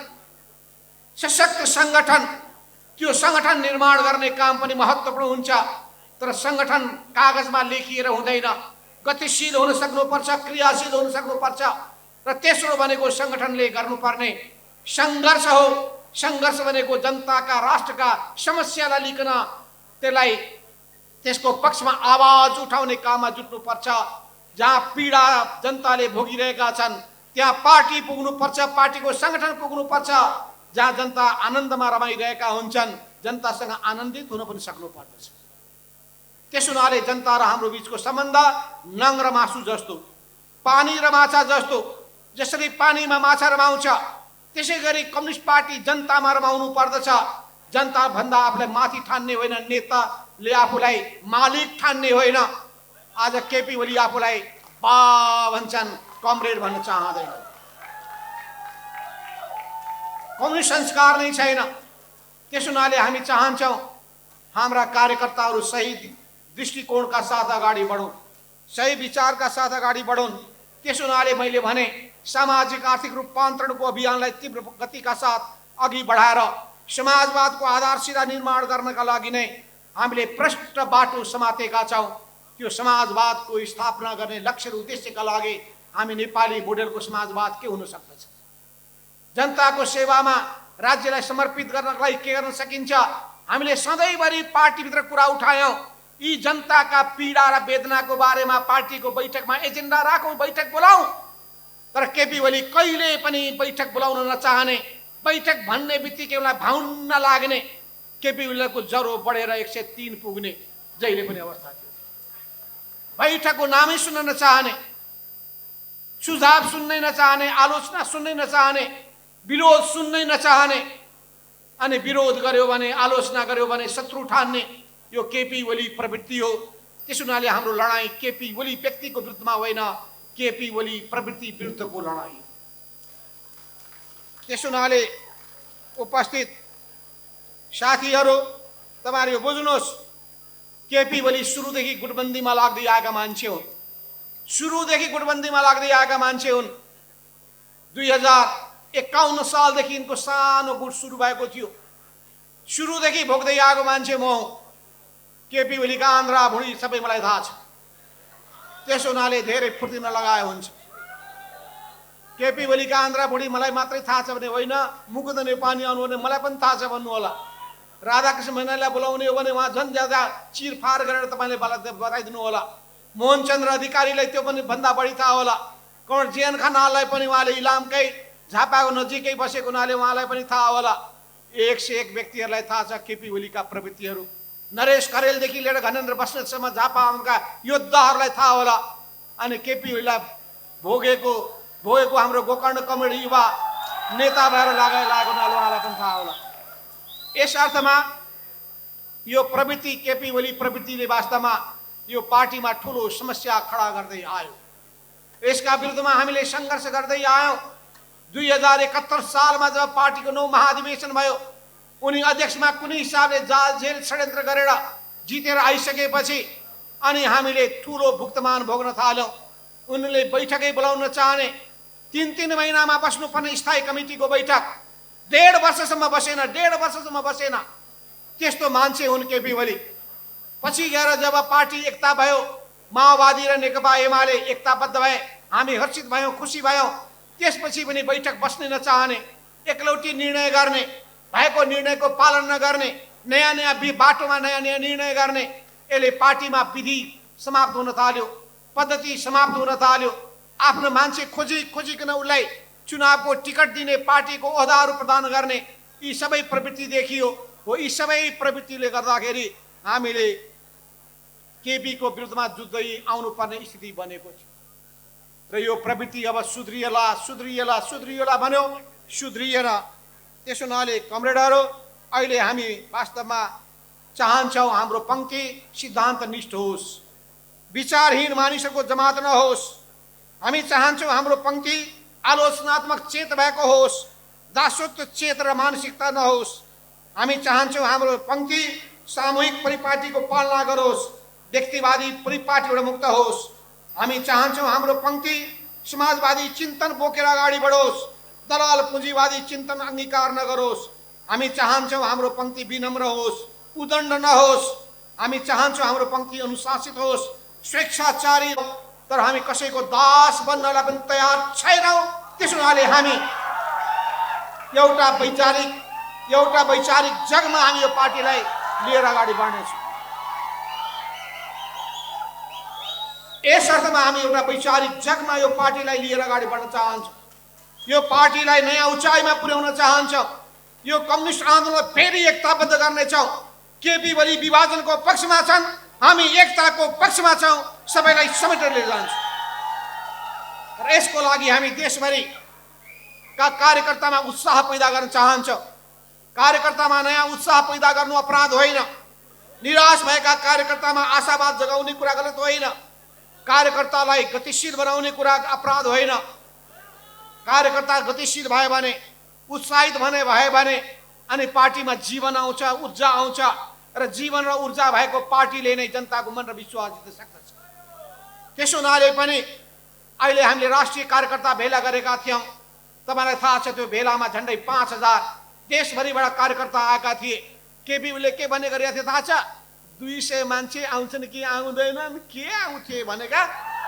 सशक्त सङ्गठन। त्यो सङ्गठन निर्माण गर्ने काम पनि महत्त्वपूर्ण हुन्छ। तर सङ्गठन कागजमा लेखिएर हुँदैन, गतिशील हुन सक्नुपर्छ, क्रियाशील हुन सक्नुपर्छ। र तेस्रो भनेको सङ्गठनले गर्नुपर्ने सङ्घर्ष हो। सङ्घर्ष भनेको जनताका, राष्ट्रका समस्यालाई लिकन त्यसलाई त्यसको पक्षमा आवाज उठाउने काममा जुट्नुपर्छ। जहाँ पीडा जनताले भोगिरहेका छन् त्यहाँ पार्टी पुग्नुपर्छ, पार्टीको सङ्गठन पुग्नुपर्छ। जहाँ जनता आनन्दमा रमाइरहेका हुन्छन् जनतासँग आनन्दित हुन पनि सक्नुपर्दछ। त्यसो हुनाले जनता र हाम्रो बिचको सम्बन्ध नङ र मासु जस्तो, पानी र माछा जस्तो। जसरी पानीमा माछा रमाउँछ त्यसै गरी कम्युनिस्ट पार्टी जनतामा रमाउनु पर्दछ। जनता भन्दा आफूलाई माथि ठान्ने होइन, नेताले आफूलाई मालिक ठान्ने होइन। आज केपी ओली आफूलाई बा भन्छन्, कमरेड भन्न चाहँदैन। कम्युनिस्ट संस्कार नै छैन। त्यसो हुनाले हामी चाहन्छौँ हाम्रा कार्यकर्ताहरू सही दृष्टिकोणका साथ अगाडि बढौँ, सही विचारका साथ अगाडि बढौँ। त्यसो हुनाले मैले भने सामाजिक आर्थिक रूपान्तरणको अभियानलाई तीव्र गतिका साथ अघि बढाएर समाजवादको आधारशिला निर्माण गर्नका लागि नै हामीले प्रष्ट बाटो समातेका छौँ। त्यो समाजवादको स्थापना गर्ने लक्ष्य र उद्देश्यका लागि हामी नेपाली मोडेलको समाजवाद के हुन सक्दछ? जनताको सेवामा राज्यलाई समर्पित गर्नका लागि के गर्न सकिन्छ? हामीले सधैँभरि पार्टीभित्र कुरा उठायौँ। यी जनताका पीडा र वेदनाको बारेमा पार्टीको बैठकमा एजेन्डा राखौँ, बैठक बोलाऊ। तर केपी ओली कहिले पनि बैठक बोलाउन नचाहने, बैठक भन्ने बित्तिकै उनलाई भाउन्न लाग्ने, केपी ओलीको ज्वरो बढेर 103 पुग्ने जहिले पनि अवस्था थियो। बैठकको नामै सुन्न नचाहने, सुझाव सुन्नै नचाहने, आलोचना सुन्नै नचाहने, विरोध सुन्नै नचाहने, अनि विरोध गर्यो भने आलोचना गर्यो भने शत्रु ठान्ने, यो केपी ओली प्रवृत्ति हो। त्यसो हुनाले हाम्रो लडाईँ केपी ओली व्यक्तिको विरुद्धमा होइन, केपी ओली प्रवृत्ति विरुद्धको लडाईँ। त्यसो हुनाले उपस्थित साथीहरू, तपाईहरु यो बुझ्नुहोस्, केपी ओली सुरुदेखि गुटबन्दीमा लाग्दै आएका मान्छे हुन्। सुरुदेखि गुटबन्दीमा लाग्दै आएका मान्छे हुन्। 2051 सालदेखि यिनको सानो गुट सुरु भएको थियो। सुरुदेखि भोग्दै आएको मान्छे म हुँ। केपी ओलीका आन्द्रा भुँडी सबै मलाई थाहा छ। त्यसो हुनाले धेरै फुर्ती नलगाए हुन्छ। केपी ओलीका आन्द्रा भुँडी मलाई मात्रै थाहा छ भने होइन, मुकुन्द नेपाली आउनु भने मलाई पनि थाहा छ भन्नु होला। राधाकृष्ण मैनालीलाई बोलाउने हो भने उहाँ झन् ज्यादा चिरफार गरेर तपाईँले बताइदिनु होला। मोहनचन्द्र अधिकारीलाई त्यो पनि भन्दा बढी थाहा होला। कमर जेएन खनाललाई पनि उहाँले इलामकै झापाको नजिकै बसेको हुनाले उहाँलाई पनि थाहा होला। 1 से 1 व्यक्तिहरूलाई थाहा छ केपी ओलीका प्रवृत्तिहरू। नरेश करेलदेखि लिएर घनेन्द्र बस्नेतसम्म झापाका योद्धाहरूलाई थाहा होला। अनि केपी ओलीलाई भोगेको हाम्रो गोकर्ण कमेडी युवा नेता भएर लागेको हुनाले उहाँलाई पनि थाहा होला। यस अर्थमा यो प्रवृत्ति, केपी ओली प्रवृत्तिले वास्तवमा यो पार्टीमा ठुलो समस्या खडा गर्दै आयो। यसका विरुद्धमा हामीले सङ्घर्ष गर्दै आयौँ। 2071 सालमा जब पार्टीको 9 महाधिवेशन भयो, उनी अध्यक्षमा कुनै हिसाबले जाल जेल षड्यन्त्र गरेर जितेर आइसकेपछि अनि हामीले ठुलो भुक्तमान भोग्न थाल्यौँ। उनले बैठकै बोलाउन चाहने, 3-3 महिनामा बस्नुपर्ने स्थायी कमिटीको बैठक 1.5 वर्षसम्म बसेन। त्यस्तो मान्छे हुन् केपी ओली। पछि गएर जब पार्टी एकता भयो, माओवादी र नेकपा एमाले एकताबद्ध भए, हामी हर्षित भयौँ, खुसी भयौँ। त्यसपछि पनि बैठक बस्नै नचाहने, एकलौटी निर्णय गर्ने, भएको निर्णयको पालन नगर्ने, नयाँ बाटोमा नयाँ निर्णय गर्ने। यसले पार्टीमा विधि समाप्त हुन थाल्यो, पद्धति समाप्त हुन थाल्यो। आफ्नो मान्छे खोजिकन उसलाई चुनावको टिकट दिने, पार्टीको ओहदाहरू प्रदान गर्ने, यी सबै प्रवृत्ति देखियो हो। यी सबै प्रवृत्तिले गर्दाखेरि हामीले केपीको विरुद्धमा जुझ्दै आउनुपर्ने स्थिति बनेको थियो। र यो प्रवृत्ति अब सुध्रिएला भन्यो, सुध्रिएन। त्यसो हुनाले कमरेडहरू, अहिले हामी वास्तवमा चाहन्छौँ हाम्रो पंक्ति सिद्धान्तनिष्ठ होस्, विचारहीन मानिसहरूको जमात नहोस्। हामी चाहन्छौँ हाम्रो पंक्ति आलोचनात्मक चेत भएको होस्, दासत्व चेत र मानसिकता नहोस्। हामी चाहन्छौँ हाम्रो पंक्ति सामूहिक परिपाटीको पालना गरोस्, व्यक्तिवादी परिपाटीबाट मुक्त होस्। हामी चाहन्छौँ हाम्रो पंक्ति समाजवादी चिन्तन बोकेर अगाडि बढोस्, दलाल पुँजीवादी चिन्तन अंगीकार नगरोस्। हामी चाहन्छौँ हाम्रो पंक्ति विनम्र होस्, उदण्ड नहोस्। हामी चाहन्छौँ हाम्रो पंक्ति अनुशासित होस्, स्वेच्छाचारी। तर हामी कसैको दास बन्नलाई पनि तयार छैनौँ। त्यसो हुनाले हामी एउटा वैचारिक जगमा हामी यो पार्टीलाई लिएर अगाडि बढ्नेछौँ। यस अर्थमा हामी एउटा वैचारिक जगमा यो पार्टीलाई लिएर अगाडि बढ्न चाहन्छौँ। यो पार्टीलाई नयाँ उचाइमा पुर्याउन चाहन्छौँ। यो कम्युनिस्ट आन्दोलनलाई फेरि एकताबद्ध गर्नेछौँ। केपी ओली विभाजनको पक्षमा छन्, हामी एकताको पक्षमा छौँ, सबैलाई समेटेर लिएर जान्छौँ। र यसको लागि हामी देशभरिका कार्यकर्तामा उत्साह पैदा गर्न चाहन्छौँ। कार्यकर्तामा नयाँ उत्साह पैदा गर्नु अपराध होइन। निराश भएका कार्यकर्तामा आशावाद जगाउने कुरा गलत होइन। कार्यकर्तालाई गतिशील बनाउने कुरा अपराध होइन। कार्यकर्ता गतिशील भयो भने, उत्साहित भयो भने अनि पार्टीमा जीवन आउँछ, ऊर्जा आउँछ र जीवन र ऊर्जा भएको पार्टीले नै जनताको मन र विश्वास जित्न सक्दछ। त्यसो हुनाले पनि अहिले हामीले राष्ट्रिय कार्यकर्ता भेला गरेका थियौँ। तपाईलाई थाहा छ त्यो भेलामा झन्डै 5000 देशभरिबाट कार्यकर्ता आएका थिए। केपी ओलीले के भन्ने गरेका थिए थाहा छ? 200 मान्छे आउँछन् कि आउँदैनन्, के आउँथे भनेका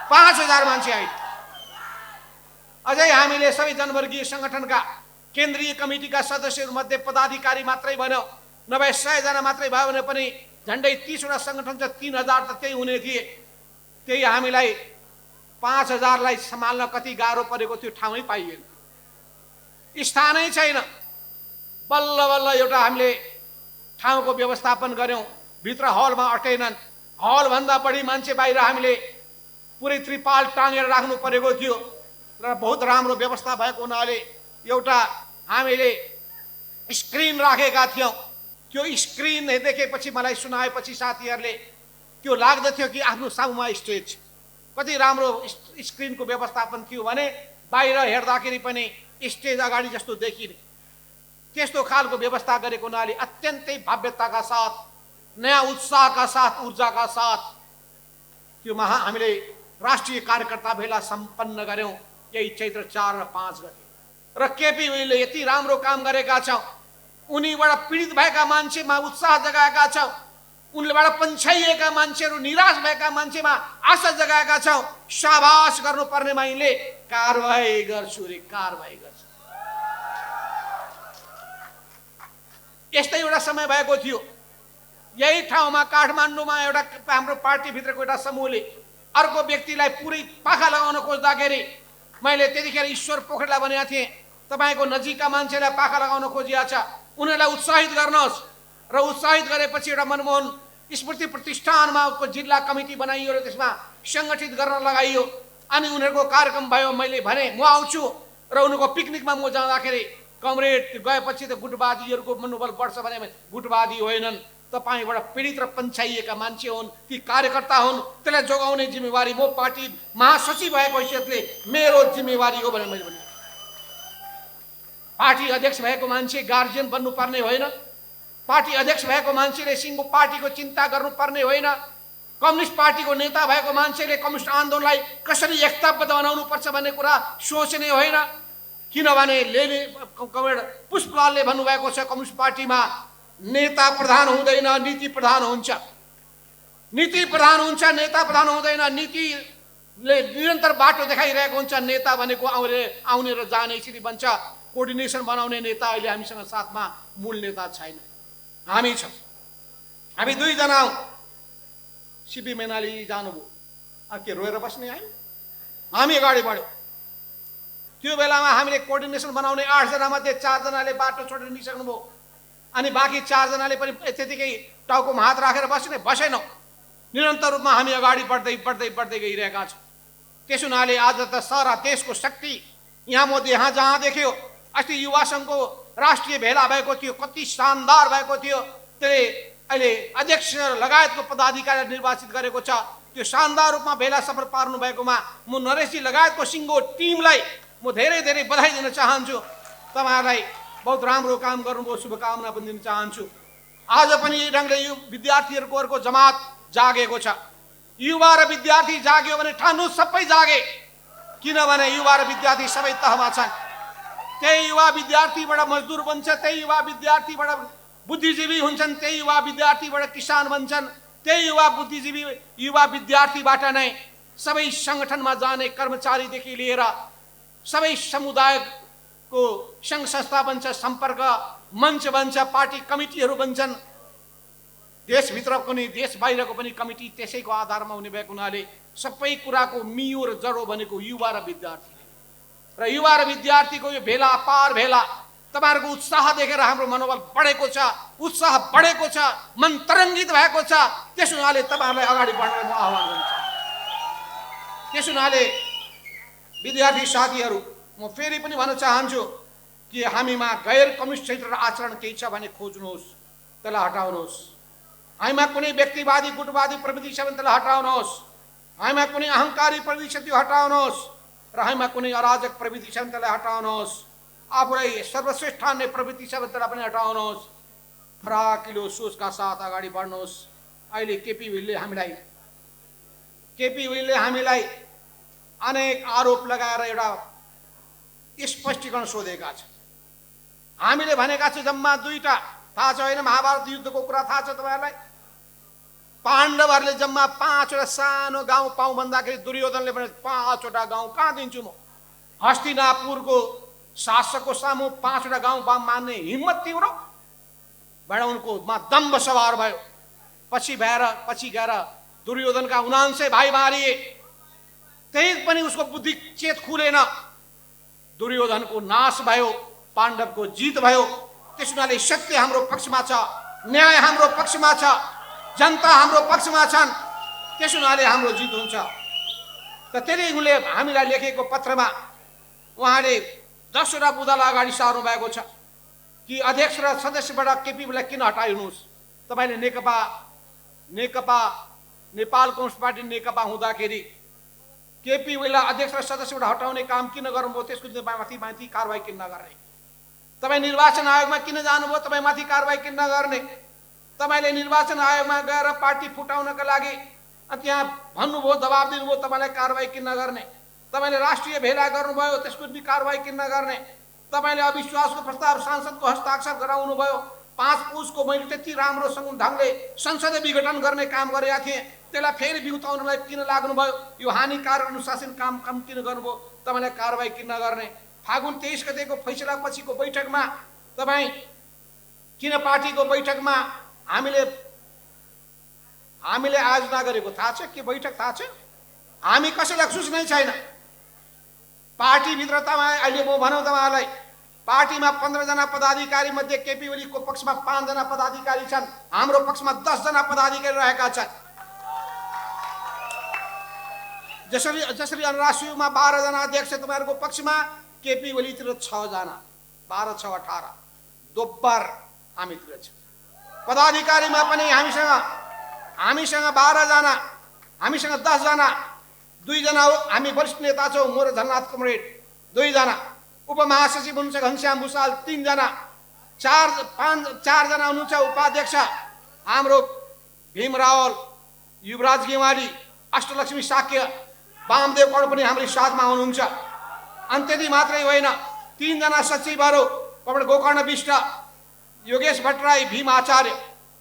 5000 मान्छे आए। अझै हामीले सबै जनवर्गीय संगठनका केन्द्रीय कमिटीका सदस्यहरूमध्ये पदाधिकारी मात्रै भन्यो, नभए 100 जना मात्रै भयो भने पनि झन्डै 30 वटा संगठन छ, 3000 त त्यही हुने थिए। त्यही हामीलाई 5000 लाई सम्हाल्न कति गाह्रो परेको थियो, ठाउँै पाइएन, स्थानै छैन। बल्ल बल्ल एउटा हामीले ठाउँको व्यवस्थापन गर्यौं, भित्र हलमा अटेनन्। हलभन्दा बढी मान्छे बाहिर हामीले पुरै त्रिपाल टाँगेर राख्नु परेको थियो र बहुत राम्रो व्यवस्था भएको हुनाले एउटा हामीले स्क्रिन राखेका थियौं। त्यो स्क्रिन देखेपछि मलाई सुनाएपछि साथीहरूले त्यो लाग्दथ्यो कि आफ्नो सामुमा स्टेज। कति राम्रो स्क्रिनको व्यवस्थापन थियो भने बाहिर हेर्दाखेरि पनि स्टेज अगाडि जस्तो देखिने। त्यस्तो खालको व्यवस्था गरेको हुनाले अत्यन्तै भव्यताका साथ, नयाँ उत्साहका साथ, ऊर्जाका साथ त्यो हामीले राष्ट्रिय कार्यकर्ता भेला सम्पन्न गर्यौं यही चैत्र 4 र 5 गते। र केपी ओलीले यति राम्रो काम गरेका छौं, उनीबाट पीडित भएका मान्छेमा उत्साह जगाएका छौं, उनीबाट पन्छाइएका मान्छेहरू, निराश भएका मान्छेमा आशा जगाएका छौं। शाबाश गर्नुपर्ने मैले कारबाही गर्छु रे, कारबाही गर्छु। यस्तै एउटा समय भएको थियो, यही ठाउँमा काठमाडौँमा एउटा हाम्रो पार्टीभित्रको एउटा समूहले अर्को व्यक्तिलाई पुरै पाखा लगाउन खोज्दाखेरि मैले त्यतिखेर ईश्वर पोखरेललाई भनेको थिएँ, तपाईको नजिकका मान्छेलाई पाखा लगाउन खोजिया छ, उनीहरूलाई उत्साहित गर्नुहोस्। र उत्साहित गरेपछि एउटा मनमोहन स्मृति प्रतिष्ठानमा जिल्ला कमिटी बनाइयो र त्यसमा सङ्गठित गर्न लगाइयो। अनि उनीहरूको कार्यक्रम भयो। मैले भने म आउँछु र उनीहरूको पिकनिकमा म जाँदाखेरि कमरेड गएपछि त गुटबाजीहरूको मनोबल बढ्छ भने गुटबाजी होइनन्, तपाईबाट पीडित र पन्छाइएका मान्छे हुन्, ती कार्यकर्ता हुन्, त्यसलाई जोगाउने जिम्मेवारी म पार्टी महासचिव भएको हैसियतले मेरो जिम्मेवारी हो भनेर मैले भने। पार्टी अध्यक्ष भएको मान्छे गार्जियन बन्नुपर्ने होइन, पार्टी अध्यक्ष भएको मान्छेले सिङ्गो पार्टीको चिन्ता गर्नुपर्ने होइन, कम्युनिस्ट पार्टीको नेता भएको मान्छेले कम्युनिस्ट आन्दोलनलाई कसरी एकताबद्ध बनाउनुपर्छ भन्ने कुरा सोच्ने होइन। किनभने लेनी कमरेड पुष्पलालले भन्नुभएको छ, कम्युनिस्ट पार्टीमा नेता प्रधान हुँदैन, नीति प्रधान हुन्छ। नीति प्रधान हुन्छ, नेता प्रधान हुँदैन। नीतिले निरन्तर बाटो देखाइरहेको हुन्छ, नेता भनेको आउने र जाने यसरी बन्छ। कोर्डिनेसन बनाउने नेता अहिले हामीसँग साथमा मूल नेता छैन, हामी छौँ। हामी दुईजना हौँ। सिपी मैनाली जानुभयो, के रोएर बस्ने आयो? हामी अगाडि बढ्यौँ। त्यो बेलामा हामीले कोर्डिनेसन बनाउने 8 जना मध्ये 4 जनाले बाटो छोडेर निस्कनुभयो, अनि बाँकी 4 जनाले पनि त्यतिकै टाउकोमा हात राखेर बसेनौँ। निरन्तर रूपमा हामी अगाडि बढ्दै बढ्दै बढ्दै गइरहेका छौँ। त्यस हुनाले आज त सारा देशको शक्ति यहाँ यहाँ जहाँ देख्यो, अस्ति युवा सङ्घको राष्ट्रिय भेला भएको थियो, कति शानदार भएको थियो। त्यसले अहिले अध्यक्ष लगायतको पदाधिकारी निर्वाचित गरेको छ। त्यो शानदार रूपमा भेला सफल पार्नु भएकोमा म नरेशजी लगायतको सिङ्गो टिमलाई म धेरै धेरै बधाई दिन चाहन्छु। तपाईहरुलाई बहुत राम्रो काम गर्नुभयो, शुभकामना पनि दिन चाहन्छु। आज पनि यही ढङ्गले यो विद्यार्थीहरूको अर्को जमात जागेको छ। युवा र विद्यार्थी जाग्यो भने ठान्नु सबै जागे, किनभने युवा र विद्यार्थी सबै तहमा छन्। त्यही युवा विद्यार्थीबाट मजदुर बन्छ, त्यही युवा विद्यार्थीबाट बुद्धिजीवी हुन्छन्, त्यही युवा विद्यार्थीबाट किसान बन्छन्, त्यही युवा बुद्धिजीवी युवा विद्यार्थीबाट नै सबै संगठनमा जाने कर्मचारीदेखि लिएर सबै समुदायको सङ्घ संस्था बन्छ, सम्पर्क मञ्च बन्छ, पार्टी कमिटीहरू बन्छन्। देशभित्रको नि देश बाहिरको पनि कमिटी त्यसैको आधारमा हुने भएको हुनाले सबै कुराको मियो र जडो भनेको युवा र विद्यार्थी र युवा र विद्यार्थीको यो भेला पार भेला तपाईहरुको उत्साह देखेर हाम्रो मनोबल बढेको छ, उत्साह बढेको छ, मन तरङ्गित भएको छ। त्यस हुनाले तपाईहरुलाई अगाडि बढ्न म आह्वान गर्न चाहन्छु। त्यस हुनाले विद्यार्थी साथीहरू, म फेरि पनि भन्न चाहन्छु कि हामीमा गैर कम्युनिस्ट चरित्र र आचरण केही छ भने खोज्नुहोस्, त्यसलाई हटाउनुहोस्। हामीमा कुनै व्यक्तिवादी गुटवादी प्रवृत्ति छ भने त्यसलाई हटाउनुहोस्। हामीमा कुनै अहङ्कारी प्रवृत्ति छ त्यो हटाउनुहोस् र हामीमा कुनै अराजक प्रवृत्ति छ भने त्यसलाई हटाउनुहोस्। आफूलाई सर्वश्रेष्ठ ठान्ने प्रवृत्ति छ भने पनि हटाउनुहोस्, फराकिलो सोचका साथ अगाडि बढ्नुहोस्। अहिले केपी ओलीले हामीलाई अनेक आरोप लगाएर एउटा स्पष्टीकरण सोधेका छ। हामीले भनेका छौँ जम्मा दुईटा, थाहा छ होइन? महाभारत युद्धको कुरा थाहा छ तपाईँहरूलाई? पाण्डवहरूले जम्मा 5वटा सानो गाउँ पाउँ भन्दाखेरि दुर्योधनले भने 5वटा गाउँ कहाँ दिन्छु म? हस्तिनापुरको शासकको सामु 5वटा गाउँ मान्ने हिम्मत तिम्रो? बडा उनको दम्भ सवार भयो। पछि गएर दुर्योधनका 79 भाइ मारिए, त्यही पनि उसको बुद्धि चेत खुलेन। दुर्योधनको नाश भयो, पाण्डवको जित भयो। त्यस हुनाले सत्य हाम्रो पक्षमा छ, न्याय हाम्रो पक्षमा छ, जनता हाम्रो पक्षमा छन्। त्यस हुनाले हाम्रो जित हुन्छ। त त्यसले उनले हामीलाई लेखेको पत्रमा उहाँले 10वटा बुँदालाई अगाडि सार्नु भएको छ कि अध्यक्ष र सदस्यबाट केपीलाई किन हटाइदिनुहोस्। तपाईँले नेकपा नेपाल कम्युनिस्ट पार्टी नेकपा हुँदाखेरि केपी ओलीलाई अध्यक्ष र सदस्यबाट हटाउने काम किन गर्नुभयो? त्यसको माथि कारवाही किन नगर्ने? तपाईँ निर्वाचन आयोगमा किन जानुभयो? तपाईँ माथि कारवाही किन नगर्ने? तपाईँले निर्वाचन आयोगमा गएर पार्टी फुटाउनका लागि त्यहाँ भन्नुभयो, दबाब दिनुभयो, तपाईँलाई कारवाही किन नगर्ने? तपाईँले राष्ट्रिय भेला गर्नुभयो, त्यसको पनि कारवाही किन नगर्ने? तपाईँले अविश्वासको प्रस्ताव सांसदको हस्ताक्षर गराउनु भयो। 5 पुसको मैले त्यति राम्रोसँग ढङ्गले संसदीय विघटन गर्ने काम गरेका थिएँ, त्यसलाई फेरि बिउताउनलाई किन लाग्नुभयो? यो हानिकारक अनुशासन काम किन गर्नुभयो? तपाईँलाई कारवाही किन नगर्ने? फागुन 23 गतेको फैसला पछिको बैठकमा तपाईँ किन पार्टीको बैठकमा हामीले आयोजना गरेको थाहा छ के? बैठक थाहा छ? हामी कसैलाई सूचनै छैन। पार्टीभित्र तपाईँ अहिले म भनौँ तपाईँहरूलाई, पार्टीमा 15 जना पदाधिकारी मध्ये केपी ओलीको पक्षमा 5 जना पदाधिकारी छन्, हाम्रो पक्षमा 10 जना पदाधिकारी रहेका छन्। जसरी अन्तर्राष्ट्रियमा 12 जना अध्यक्ष तपाईँहरूको पक्षमा, केपी ओलीतिर 6 जना, 12 6 18 दोब्बर हामीतिर छ। पदाधिकारीमा पनि हामीसँग 12 जना, हामीसँग 10 जना, 2 जना हो हामी वरिष्ठ नेता छौँ, म र झलनाथ कमरेड 2 जना, उपमहासचिव हुनुहुन्छ घनश्याम भूषाल 3 जना, 4 जना हुनुहुन्छ उपाध्यक्ष हाम्रो भीम रावल, युवराज गेवाली, अष्टलक्ष्मी साक्य, वामदेव कर्ण पनि हाम्रो साथमा हुनुहुन्छ। अनि त्यति मात्रै होइन, 3 जना सचिवहरू गोकर्ण विष्ट, योगेश भट्टराई, भीम आचार्य,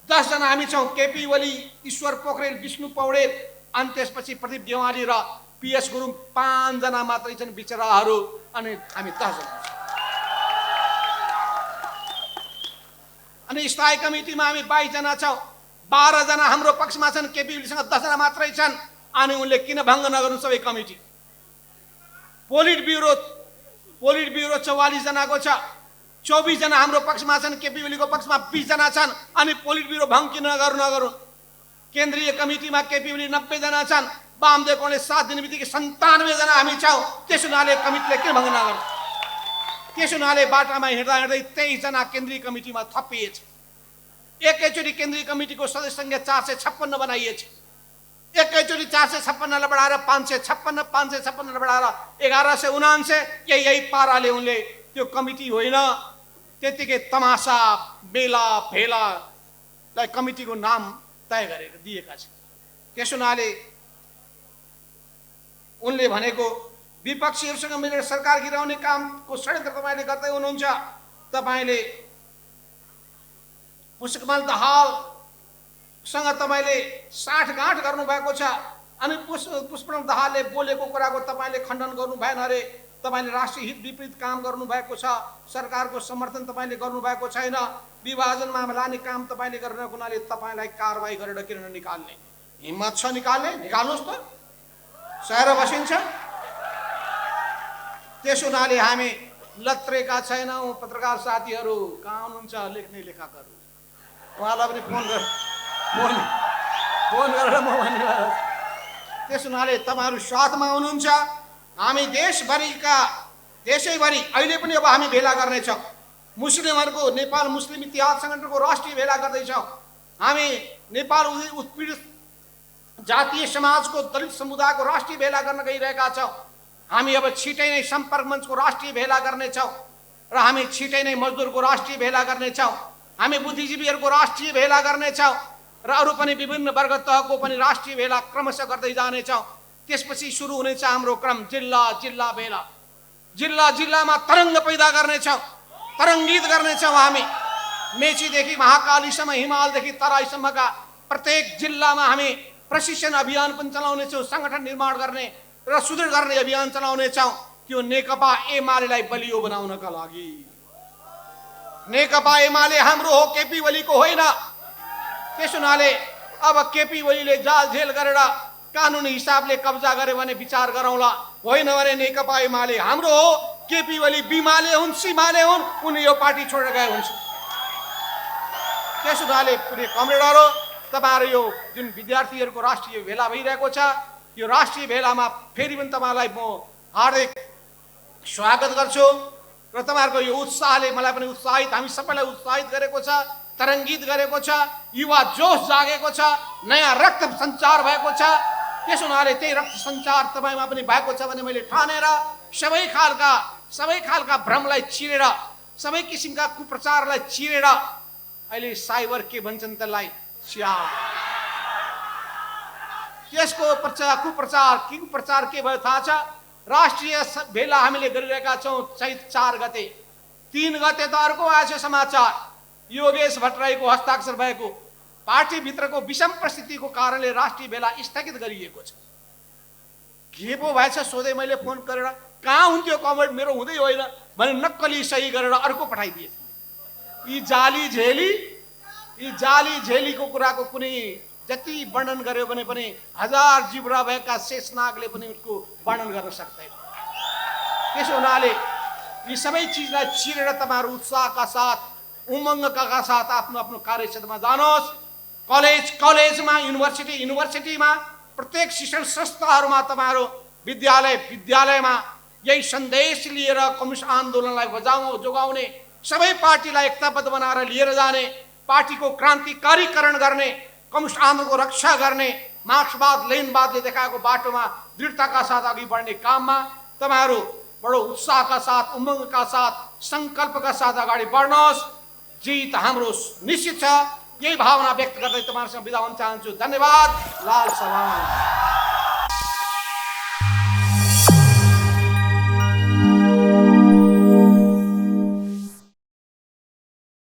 10 जना हामी छौँ। केपी ओली, ईश्वर पोखरेल, विष्णु पौडेल, अनि त्यसपछि प्रदीप गेवाली र पीएस गुरुङ 5 जना मात्रै छन् बिचराहरू, अनि हामी 10 जना। अनि स्थायी कमिटीमा हामी 22 जना छौँ, 12 जना हाम्रो पक्षमा छन्, केपी ओलीसँग 10 जना मात्रै छन्। अनि उनले किन भङ्ग नगर्नु सबै कमिटी? पोलिट ब्युरो 44 जनाको छ, 24 जना हाम्रो पक्षमा छन्, केपी ओलीको पक्षमा 20 जना छन्। अनि पोलिट ब्युरो भङ्ग किन नगर्नु? केन्द्रीय कमिटीमा केपी ओली 90 जना छन्, वामदेव कर्णले 7 दिन बित्तिकै 97 जना हामी छौँ। त्यस हुनाले कमिटीले किन भङ्ग नगर्नु? त्यस हुनाले बाटामा हिँड्दा 23 जना केन्द्रीय कमिटीमा थपिएछ। एकैचोटि केन्द्रीय कमिटीको सदस्य सङ्ख्या 456 बनाइएछ। एकैचोटि 456लाई बढाएर 556, 556लाई बढाएर 1179। यही पाराले उनले त्यो कमिटी होइन, त्यतिकै तमासा मेला भेलालाई कमिटीको नाम तय गरेर दिएका छन्। त्यस हुनाले उनले भनेको विपक्षीहरूसँग मिलेर सरकार गिराउने कामको षड्यन्त्र तपाईँले गर्दै हुनुहुन्छ। तपाईँले पुष्पकमल दाहालसँग तपाईँले साँठगाँठ गर्नुभएको छ। अनि पुष्पकमल दाहालले बोलेको कुराको तपाईँले खण्डन गर्नु भएन अरे। तपाईँले राष्ट्रिय हित विपरीत काम गर्नुभएको छ, सरकारको समर्थन तपाईँले गर्नुभएको छैन, विभाजनमा लाने काम तपाईँले गरेर हुनाले तपाईँलाई कारवाही गरेर किन निकाल्ने? हिम्मत छ निकाल्ने? निकाल्नुहोस् त, सहेर बसिन्छ। त्यस हुनाले हामी लत्रेका छैनौँ। पत्रकार साथीहरू कहाँ हुनुहुन्छ? लेख्ने लेखकहरू, उहाँलाई पनि फोन गरेर म भनिरहेको। त्यस हुनाले तपाईँहरू साथमा हुनुहुन्छ। हामी देशैभरि अहिले पनि अब हामी भेला गर्नेछौँ। मुस्लिमहरूको नेपाल मुस्लिम इतिहास सङ्गठनको राष्ट्रिय भेला गर्दैछौँ। हामी नेपाल उत्पीडित जातीय समाजको दलित समुदायको राष्ट्रिय भेला गर्न गइरहेका छौँ। हामी अब छिटै नै सम्पर्क मञ्चको राष्ट्रिय भेला गर्नेछौँ। र हामी छिटै नै मजदुरको राष्ट्रिय भेला गर्नेछौँ, हामी बुद्धिजीवीहरूको राष्ट्रिय भेला गर्नेछौँ र अरू पनि विभिन्न वर्ग तहको पनि राष्ट्रिय भेला क्रमशः गर्दै जानेछौँ। त्यसपछि सुरु हुनेछ हाम्रो क्रम जिल्ला जिल्ला भेला। जिल्ला जिल्लामा तरङ्ग पैदा गर्नेछौँ, तरङ्गित गर्नेछौँ हामी। मेचीदेखि महाकालीसम्म, हिमालदेखि तराईसम्मका प्रत्येक जिल्लामा हामी प्रशिक्षण अभियान पनि चलाउनेछौँ, सङ्गठन निर्माण गर्ने र सुदृढ गर्ने अभियान चलाउनेछौँ। त्यो नेकपा एमालेलाई बलियो बनाउनका लागि। नेकपा एमाले हाम्रो हो, केपी ओलीको होइन। त्यस हुनाले अब केपी ओलीले जालझेल गरेर कानुनी हिसाबले कब्जा गर्यो भने विचार गरौँला, होइन भने नेकपा एमाले हाम्रो हो। केपी ओली बिमाले हुन्, सिमाले हुन्, उनी यो पार्टी छोडेर गए हुन्छ। त्यस हुनाले कमरेडहरू, तपाईँहरू यो जुन विद्यार्थीहरूको राष्ट्रिय भेला भइरहेको छ, यो राष्ट्रिय भेलामा फेरि पनि तपाईँलाई म हार्दिक स्वागत गर्छु र तपाईँहरूको यो उत्साहले मलाई पनि उत्साहित, हामी सबैलाई उत्साहित गरेको छ, तरङ्गित गरेको छ, युवा जोस जागेको छ, नयाँ रक्त सञ्चार भएको छ। त्यस हुनाले त्यही रक्त सञ्चार तपाईँमा पनि भएको छ भने मैले ठानेर सबै खालका भ्रमलाई चिरेर, सबै किसिमका कुप्रचारलाई चिरेर, अहिले साइबर के भन्छन् त्यसलाई त्यसको कुप्रचार के भयो थाहा छ? राष्ट्रिय भेला हामीले गरिरहेका छौँ चैत 4 गते। 3 गते त अर्को आएछ समाचार, योगेश भट्टराईको हस्ताक्षर भएको। पार्टीभित्रको विषम परिस्थितिको कारणले राष्ट्रिय भेला स्थगित गरिएको छ। के पो भएछ सोधे मैले फोन गरेर, कहाँ हुन्थ्यो कमेन्ट, मेरो हुँदै होइन भने नक्कली सही गरेर अर्को पठाइदिए। यी जाली झेलीको कुराको कुनै जति वर्णन गर्यो भने पनि 1000 जिब्रा भएका शेषनागले पनि उसको वर्णन गर्न सक्दैन। त्यसो हुनाले यी सबै चिजलाई चिरेर तपाईँहरू उत्साहका साथ, उमङ्गका साथ आफ्नो आफ्नो कार्यक्षेत्रमा जानुहोस्। कलेजमा, युनिभर्सिटीमा, प्रत्येक शिक्षण संस्थाहरूमा तपाईँहरू विद्यालयमा यही सन्देश लिएर कम्युनिस्ट आन्दोलनलाई जोगाउने, सबै पार्टीलाई एकताबद्ध बनाएर लिएर जाने, पार्टीको क्रान्तिकारीकरण गर्ने, कम्युनिस्ट आन्दोलनको रक्षा गर्ने, मार्क्सवाद लेनिनवादले देखाएको बाटोमा दृढताका साथ अघि बढ्ने काममा तपाईँहरू बडो उत्साहका साथ, उमङ्गका साथ, सङ्कल्पका साथ अगाडि बढ्नुहोस्। जित हाम्रो निश्चित छ। यही भावना व्यक्त गर्दै तपाईँहरूसँग बिदा हुन चाहन्छु। धन्यवाद। लाल सभान।